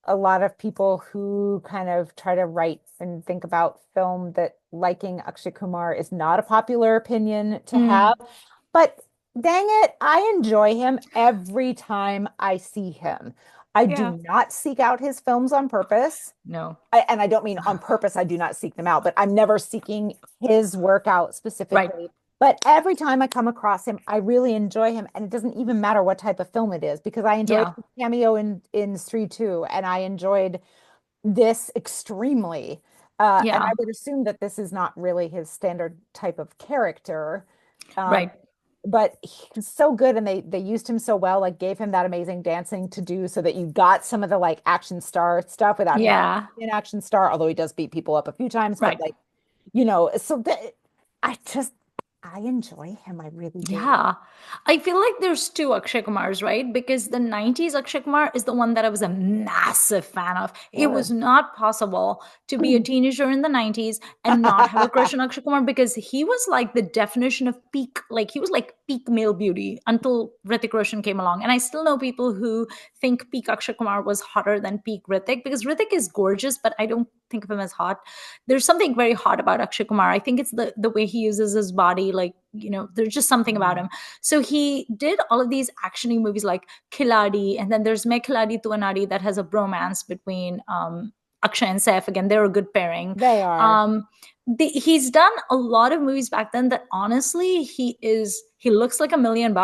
a lot of people who kind of try to write and think about film, that liking Akshay Kumar is not a popular opinion to have. Mm, But dang it, I enjoy him every time I see him. I yeah. do not seek out his films on purpose. No. And I don't mean on purpose, I do not seek them out, but I'm never seeking his work out Right. specifically. But every time I come across him, I really enjoy him. And it doesn't even matter what type of film it is, because I enjoyed Yeah. his cameo in Stree 2, and I enjoyed this extremely. And I Yeah. would assume that this is not really his standard type of character. Um, Right. but he's so good and they used him so well, like gave him that amazing dancing to do so that you got some of the like action star stuff without him having Yeah. to be an action star, although he does beat people up a few times, but Right. like, so that I just I enjoy him. I really do. Yeah. I feel like there's two Akshay Kumars, right? Because the 90s Akshay Kumar is the one that I was a massive fan of. It Sure. was not possible to be a teenager in the 90s and not have a crush on Akshay Kumar because he was like the definition of peak, like he was like peak male beauty until Hrithik Roshan came along. And I still know people who think peak Akshay Kumar was hotter than peak Hrithik because Hrithik is gorgeous, but I don't think of him as hot. There's something very hot about Akshay Kumar. I think it's the way he uses his body, like there's just something about Mm. him. So he did all of these actiony movies like Khiladi, and then there's Main Khiladi Tu Anadi that has a bromance between Akshay and Saif. Again, they're a good pairing. They are. Um, he's done a lot of movies back then that honestly he looks like $1 million.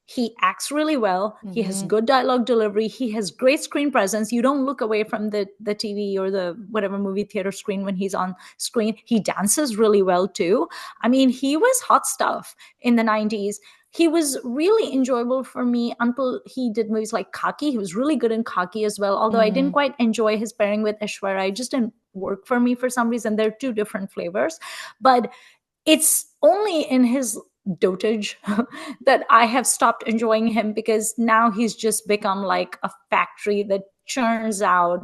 He acts really well. He has Hmm. good dialogue delivery. He has great screen presence. You don't look away from the TV or the whatever movie theater screen when he's on screen. He dances really well too. I mean, he was hot stuff in the 90s. He was really enjoyable for me until he did movies like Khaki. He was really good in Khaki as well, although I didn't Mm. quite enjoy his pairing with Aishwarya. It just didn't work for me for some reason. They're two different flavors. But it's only in his dotage that I have stopped enjoying him because now he's just become like a factory that churns out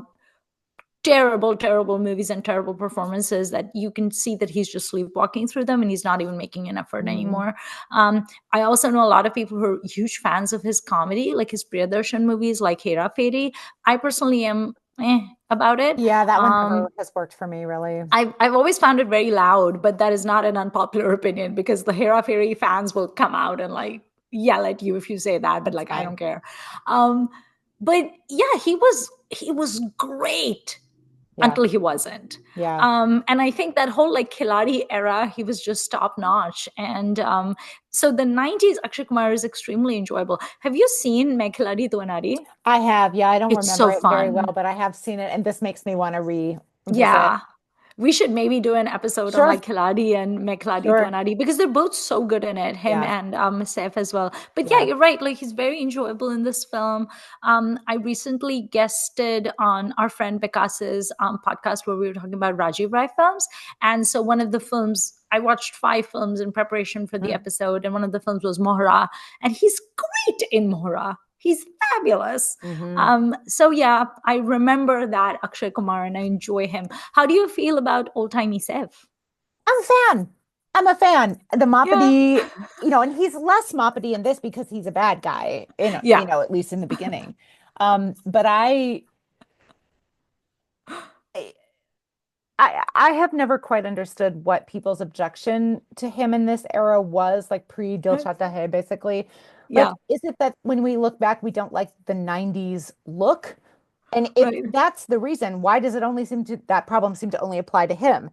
terrible, terrible movies and terrible performances that you can see that he's just sleepwalking through them and he's not even making an effort Mm. anymore. I also know a lot of people who are huge fans of his comedy, like his Priyadarshan movies, like Hera Fairy. I personally am about it. Yeah, that one Um, never has worked for me, really. I've always found it very loud, but that is not an unpopular opinion because the Hera Fairy fans will come out and like yell at you if you say that, but That's like I fine. don't care. Um, but yeah, he was great Yeah. until he wasn't. Yeah. And I think that whole like Khiladi era, he was just top notch. And so the 90s Akshay Kumar is extremely enjoyable. Have you seen Main Khiladi Tu Anadi? I have. Yeah, I don't It's remember so it very well, fun. but I have seen it, and this makes me want to revisit. Yeah. We should maybe do an episode on Sure, like Khiladi and Mekhladi sure. Dwanadi because they're both so good in it, him Yeah, and Saif as well. But yeah, yeah. you're right. Like he's very enjoyable in this film. I recently guested on our friend Vikas's podcast where we were talking about Rajiv Rai films. And so one of the films, I watched 5 films in preparation for the Mm. episode, and one of the films was Mohra. And he's great in Mohra. He's fabulous. Hmm. So yeah, I remember that Akshay Kumar and I enjoy him. How do you feel about Old Timey Sev? I'm a fan. I'm a fan. The Yeah. Moppety, and he's less Moppety in this because he's a bad guy, Yeah. at least in the beginning. But I I have never quite understood what people's objection to him in this era was, like pre Dil Chahta Hai, basically. Like, Yeah. is it that when we look back, we don't like the 90s look? And if Right. that's the reason, why does it only seem to that problem seem to only apply to him?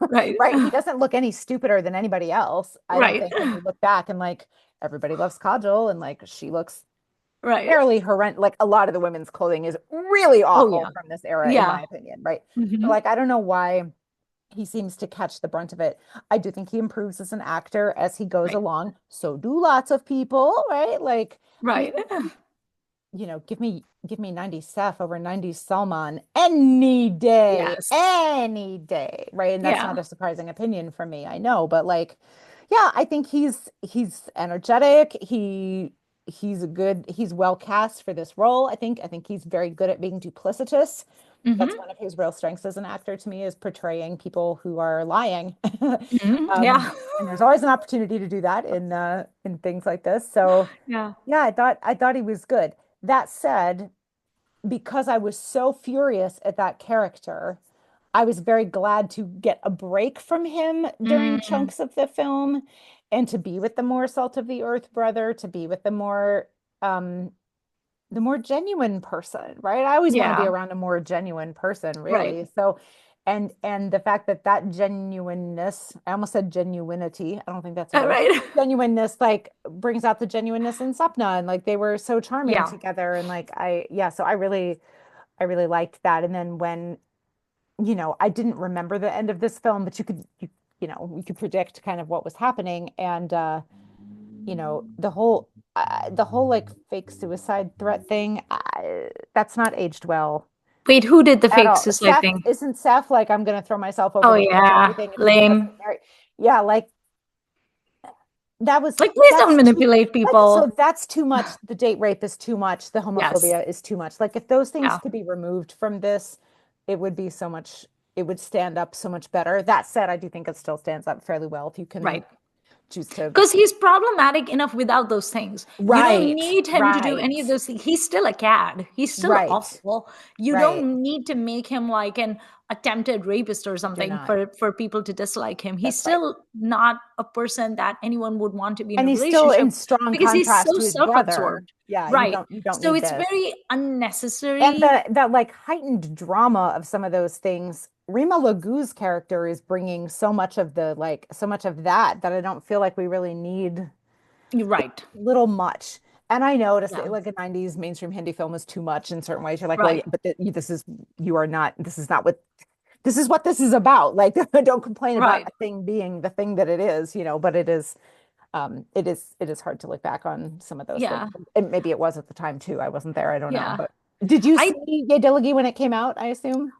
Right. Right? He doesn't look any stupider than anybody else, I don't Right. think, when we look back and like everybody loves Kajol and like she looks Right. fairly horrendous. Like a lot of the women's clothing is really Oh awful yeah. from this era, in Yeah. my opinion, right? So Hmm. like I don't know why he seems to catch the brunt of it. I do think he improves as an actor as he goes Right. along. So do lots of people, right? Like I Right. think, give me 90s Seth over 90s Salman Yes. any day, right? And that's Yeah. not a surprising opinion for me, I know, but like, yeah, I think he's energetic. He's well cast for this role. I think he's very good at being duplicitous. That's Hmm. one of his real strengths as an actor to me, is portraying people who are lying. Hmm. Um, Yeah. and there's always an opportunity to do that in things like this. So Yeah. yeah, I thought he was good. That said, because I was so furious at that character, I was very glad to get a break from him during Mm, chunks of the film and to be with the more salt of the earth brother, to be with um the more genuine person, right? I always want to be yeah. around a more genuine person, Right. really. So, and the fact that that genuineness, I almost said genuinity. I don't think that's a word. Right. Genuineness, like brings out the genuineness in Sapna, and like they were so charming Yeah. together, and like yeah. So I really liked that. And then when, I didn't remember the end of this film, but you could predict kind of what was happening, and the whole like fake suicide threat thing, that's not aged well Wait, who did the at fake all. suicide Seth, thing? isn't Seth like, I'm gonna throw myself over Oh the cliff and yeah. everything if he doesn't Lame. marry? Yeah, like that was Like, please don't that's too manipulate like so people. that's too much. The date rape is too much. The Yes. homophobia is too much. Like if those things Yeah. could be removed from this, it would be so much, it would stand up so much better. That said, I do think it still stands up fairly well if you can Right. choose to. Because he's problematic enough without those things. You don't Right, need him to do any of right, those things. He's still a cad. He's still right, awful. You right. don't need to make him like an attempted rapist or You do something not. for people to dislike him. He's That's right. still not a person that anyone would want to be in And a he's still relationship in strong because he's contrast so to his brother. self-absorbed. Yeah, you Right. don't So need it's this. very And unnecessary. the like heightened drama of some of those things, Rima Lagu's character is bringing so much of that I don't feel like we really need. You're right. Little much. And I know to say Yeah. like a 90s mainstream Hindi film is too much in certain ways. You're like, well, Right. but this is not what this is about. Like, don't complain about Right. a thing being the thing that it is, but it is hard to look back on some of those things. Yeah. And maybe it was at the time too. I wasn't there. I don't know. Yeah. But did you I see Yeh Dillagi when it came out, I assume?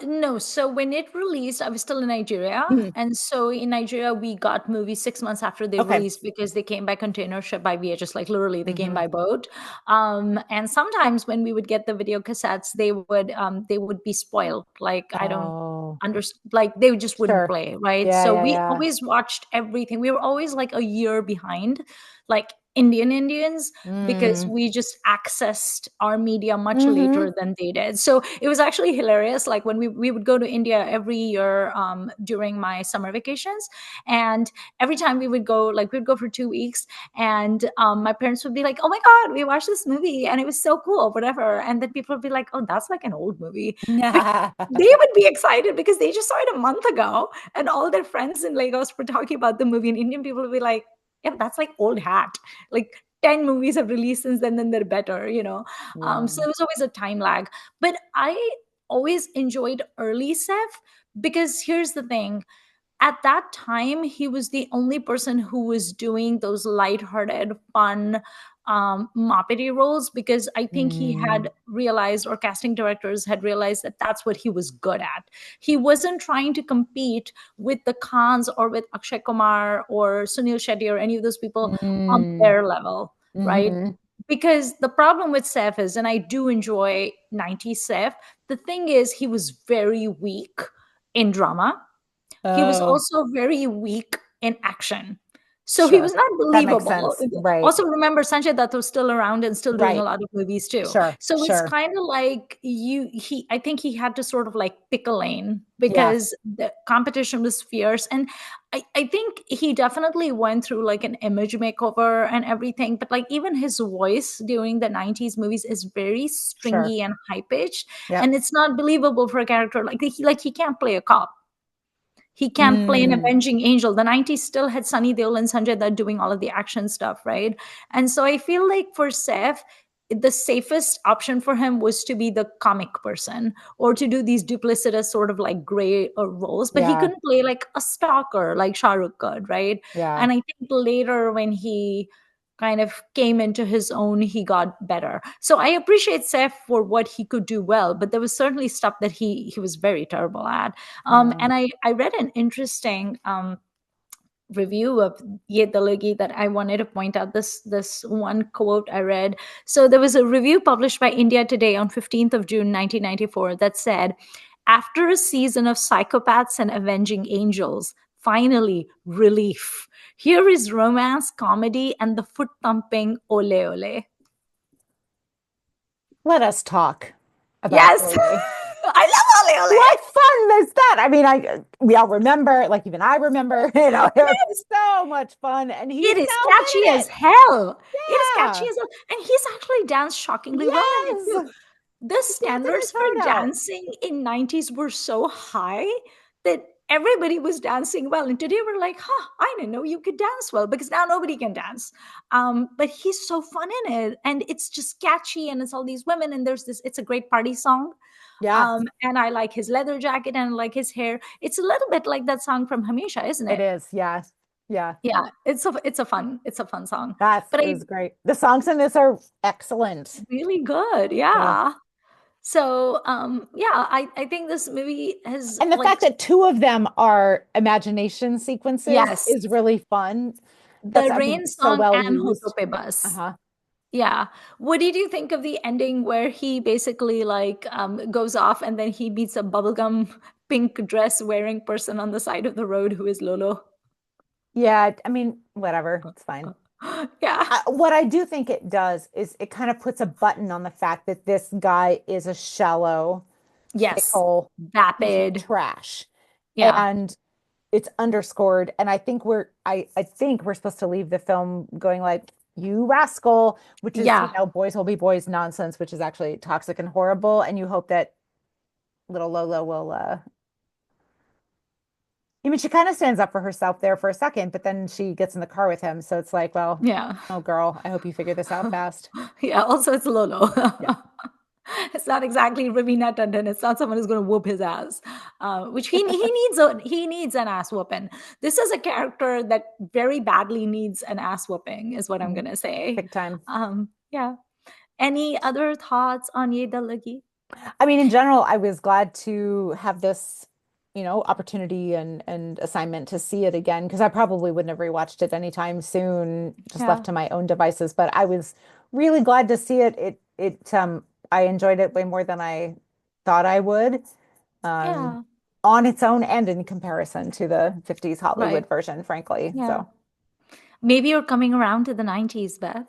No. So when it released, I was still in Nigeria. Mhm. And so in Nigeria, we got movies 6 months after they Okay. released because they came by container ship by VHS, like literally they came Hmm. by boat. And sometimes when we would get the video cassettes, they would be spoiled. Like I don't Oh, understand, like they just wouldn't sure. play, right? Yeah, So yeah, we yeah. always watched everything. We were always like a year behind, like Indians, because Mm. we just accessed our media much Hmm. later than they did. So it was actually hilarious. Like when we would go to India every year during my summer vacations, and every time we would go, like we'd go for 2 weeks, and my parents would be like, "Oh my god, we watched this movie and it was so cool," whatever. And then people would be like, "Oh, that's like an old movie." Because they would be excited because they just saw it a month ago, and all their friends in Lagos were talking about the movie, and Indian people would be like, "Yeah, but that's like old hat. Like 10 movies have released since then they're better." Yeah. So there was always a time lag. But I always enjoyed early Seth, because here's the thing, at that time he was the only person who was doing those lighthearted, fun, moppety roles, because I think he Mm, had realized, or casting directors had realized, that that's what he was good at. He wasn't trying to compete with the Khans or with Akshay Kumar or Sunil Shetty or any of those people on mm, their level, right? hmm. Because the problem with Seth is, and I do enjoy 90s Seth, the thing is he was very weak in drama. He was Oh, also very weak in action. So he was sure. not That makes believable. sense. Right. Also, remember, Sanjay Dutt was still around and still doing a Right. lot of movies too. Sure. So it's Sure. kind of like I think he had to sort of like pick a lane, Yeah. because the competition was fierce. And I think he definitely went through like an image makeover and everything. But like even his voice during the 90s movies is very Sure. stringy and high pitched. Yep. And it's not believable for a character like he can't play a cop. He can't play an Mm, avenging angel. The 90s still had Sunny Deol and Sanjay Dutt doing all of the action stuff, right? And so I feel like for Saif, the safest option for him was to be the comic person, or to do these duplicitous sort of like gray roles, but he yeah. couldn't play like a stalker like Shah Rukh could, right? Yeah. And I think later when he kind of came into his own, he got better. So I appreciate Seth for what he could do well, but there was certainly stuff that he was very terrible at. Yeah. And I read an interesting review of Yeh Dillagi that I wanted to point out. This one quote I read. So there was a review published by India Today on 15th of June 1994 that said, after a season of psychopaths and avenging angels, finally relief. Here is romance, comedy, and the foot thumping Ole Ole. Let us talk about Yes, Ole. I love Ole Ole. What fun is that? I mean, we all remember, like even I remember, it was so much fun, and he's It is so catchy good at as it. hell. It is catchy Yeah. as hell. And he's actually danced shockingly well in it too. Yes. The He's dancing standards his for heart out. dancing in 90s were so high that everybody was dancing well. And today we're like, huh, I didn't know you could dance well, because now nobody can dance. But he's so fun in it. And it's just catchy, and it's all these women, and it's a great party song. Yeah, And I like his leather jacket, and I like his hair. It's a little bit like that song from Hamisha, isn't it it? is. Yes. Yeah. Yeah, it's a fun song. That's But it I was great. The songs in this are excellent. really good, Yeah. yeah. So yeah, I think this movie has And the like, fact that two of them are imagination sequences yes, is really fun. That's, the I mean, Rain so song well and used. Hotope Bus. Uh-huh. Yeah. What did you think of the ending where he basically like goes off, and then he meets a bubblegum pink dress wearing person on the side of the road who is Lolo? Yeah, I mean, whatever. It's fine. Yeah. What I do think it does is it kind of puts a button on the fact that this guy is a shallow, Yes. fickle piece of Vapid. trash. Yeah. And it's underscored. And I think we're supposed to leave the film going like, you rascal, which is, Yeah. boys will be boys nonsense, which is actually toxic and horrible. And you hope that little Lola will I mean, she kind of stands up for herself there for a second, but then she gets in the car with him. So it's like, well, Yeah. oh girl, I hope you figure this out fast. Yeah. Also, it's Lolo. Yeah. It's not exactly Ravina Tandon. It's not someone who's going to whoop his ass, which he needs an ass whooping. This is a character that very badly needs an ass whooping, is what I'm Mhm. going to say. Big time. Yeah. Any other thoughts on Ye Dillagi? I mean, in general, I was glad to have this, opportunity and assignment to see it again because I probably wouldn't have rewatched it anytime soon, just left Yeah. to my own devices. But I was really glad to see it. I enjoyed it way more than I thought I would, um, Yeah. on its own and in comparison to the 50s Right. Hollywood version, frankly. Yeah. So. Maybe you're coming around to the 90s, Beth.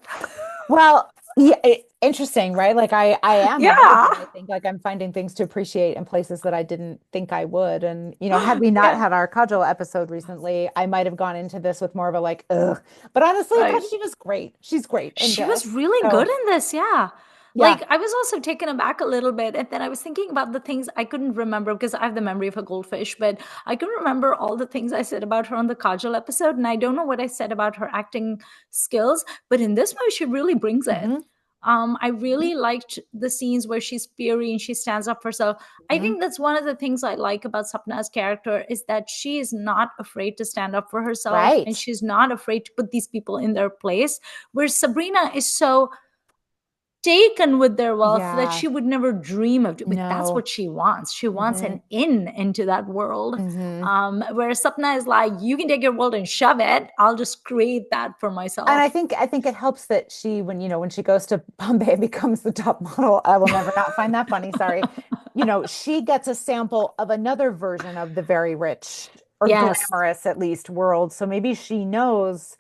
Well, yeah, interesting, right? Like I am a bit, Yeah. and I think like I'm finding things to appreciate in places that I didn't think I would. And had we not Yeah. had our Kajal episode recently, I might have gone into this with more of a like, ugh. But honestly, I thought Right. she was great. She's great in She was this. really good So in this, yeah. yeah. Like I was also taken aback a little bit, and then I was thinking about the things I couldn't remember because I have the memory of a goldfish, but I couldn't remember all the things I said about her on the Kajal episode, and I don't know what I said about her acting skills, but in this movie she really brings it. Mhm. I really liked the scenes where she's fiery and she stands up for herself. I Mhm. think that's one of the things I like about Sapna's character is that she is not afraid to stand up for herself and Right. she's not afraid to put these people in their place. Where Sabrina is so taken with their wealth that Yeah. she would never dream of, but that's No. what she wants. She wants Hmm. an in into that world. Hmm. Whereas Sapna is like, you can take your world and shove it, I'll just create that for And myself. I think it helps that she, when when she goes to Bombay and becomes the top model, I will never not find that funny, sorry. She gets a sample of another version of the very rich or Yes, glamorous at least world. So maybe she knows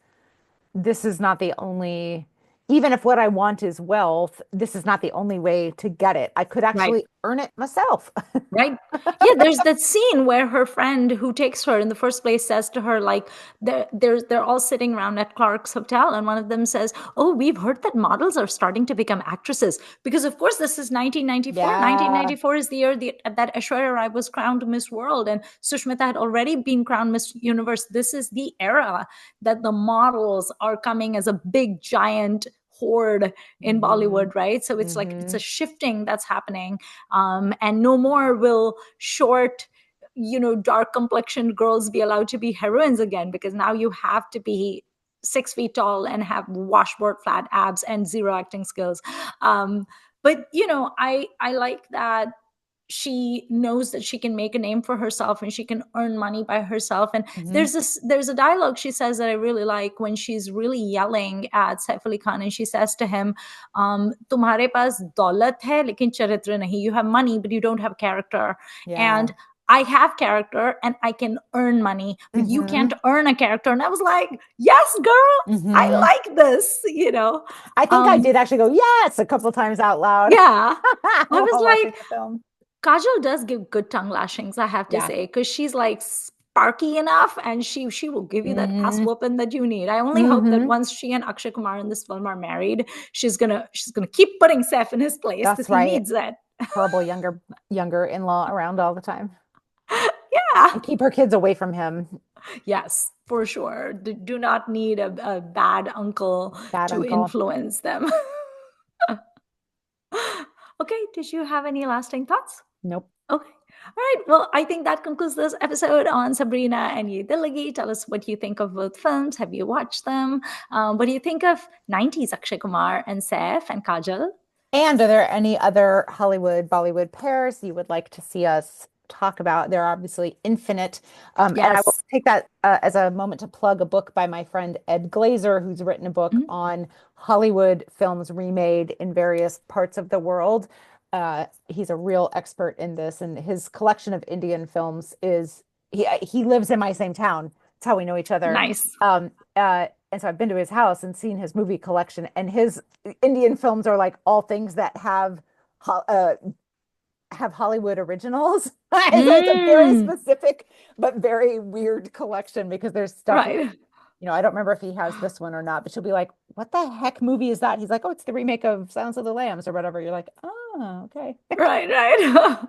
this is not the only, even if what I want is wealth, this is not the only way to get it. I could right. actually earn it myself. Right. Yeah, there's that scene where her friend who takes her in the first place says to her, like, they're all sitting around at Clark's hotel, and one of them says, oh, we've heard that models are starting to become actresses. Because of course this is 1994. Yeah. 1994 is the year that Aishwarya Rai was crowned Miss World, and Sushmita had already been crowned Miss Universe. This is the era that the models are coming as a big giant horde in Hmm. Bollywood, right? So it's like it's Hmm. a shifting that's happening, and no more will short, dark complexioned girls be allowed to be heroines again, because now you have to be 6 feet tall and have washboard flat abs and zero acting skills. But I like that she knows that she can make a name for herself and she can earn money by herself. And Hmm. there's a dialogue she says that I really like, when she's really yelling at Saif Ali Khan, and she says to him, tumhare paas daulat hai lekin charitra nahi, you have money but you don't have character. Yeah. And I have character and I can earn money, but you Hmm. can't earn a character. And I was like, yes, girl, I Hmm. like this. I think I um did actually go, yes, a couple times out loud yeah, I was while like, watching the film. Kajal does give good tongue lashings, I have to Yeah. say, because she's like sparky enough, and she will give you that ass Hmm. whooping that you need. I only hope that Hmm. once she and Akshay Kumar in this film are married, she's gonna keep putting Seth in his place because That's he right. needs it. Horrible younger in-law around all the time. Yeah. And keep her kids away from him. Yes, for sure. Do not need a bad uncle Bad to uncle. influence them. Okay, did you have any lasting thoughts? Nope. Okay. All right. Well, I think that concludes this episode on Sabrina and Yeh Dillagi. Tell us what you think of both films. Have you watched them? What do you think of 90s Akshay Kumar and Saif and Kajal? And are there any other Hollywood, Bollywood pairs you would like to see us talk about? They're obviously infinite. And I will Yes. take that as a moment to plug a book by my friend Ed Glazer, who's written a book Mhm. on Hollywood films remade in various parts of the world. He's a real expert in this, and his collection of Indian films is he lives in my same town. That's how we know each other. Nice. And so I've been to his house and seen his movie collection, and his Indian films are like all things that have Hollywood originals. So it's a very Mm, specific but very weird collection because there's stuff like, right. I don't remember if he has this one or not, but she'll be like, "What the heck movie is that?" He's like, "Oh, it's the remake of Silence of the Lambs or whatever." You're like, "Oh, okay." Right, right.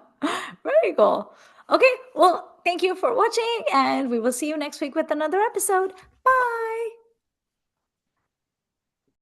Very cool. Okay. Well, thank you for watching, and we will see you next week with another episode. Bye.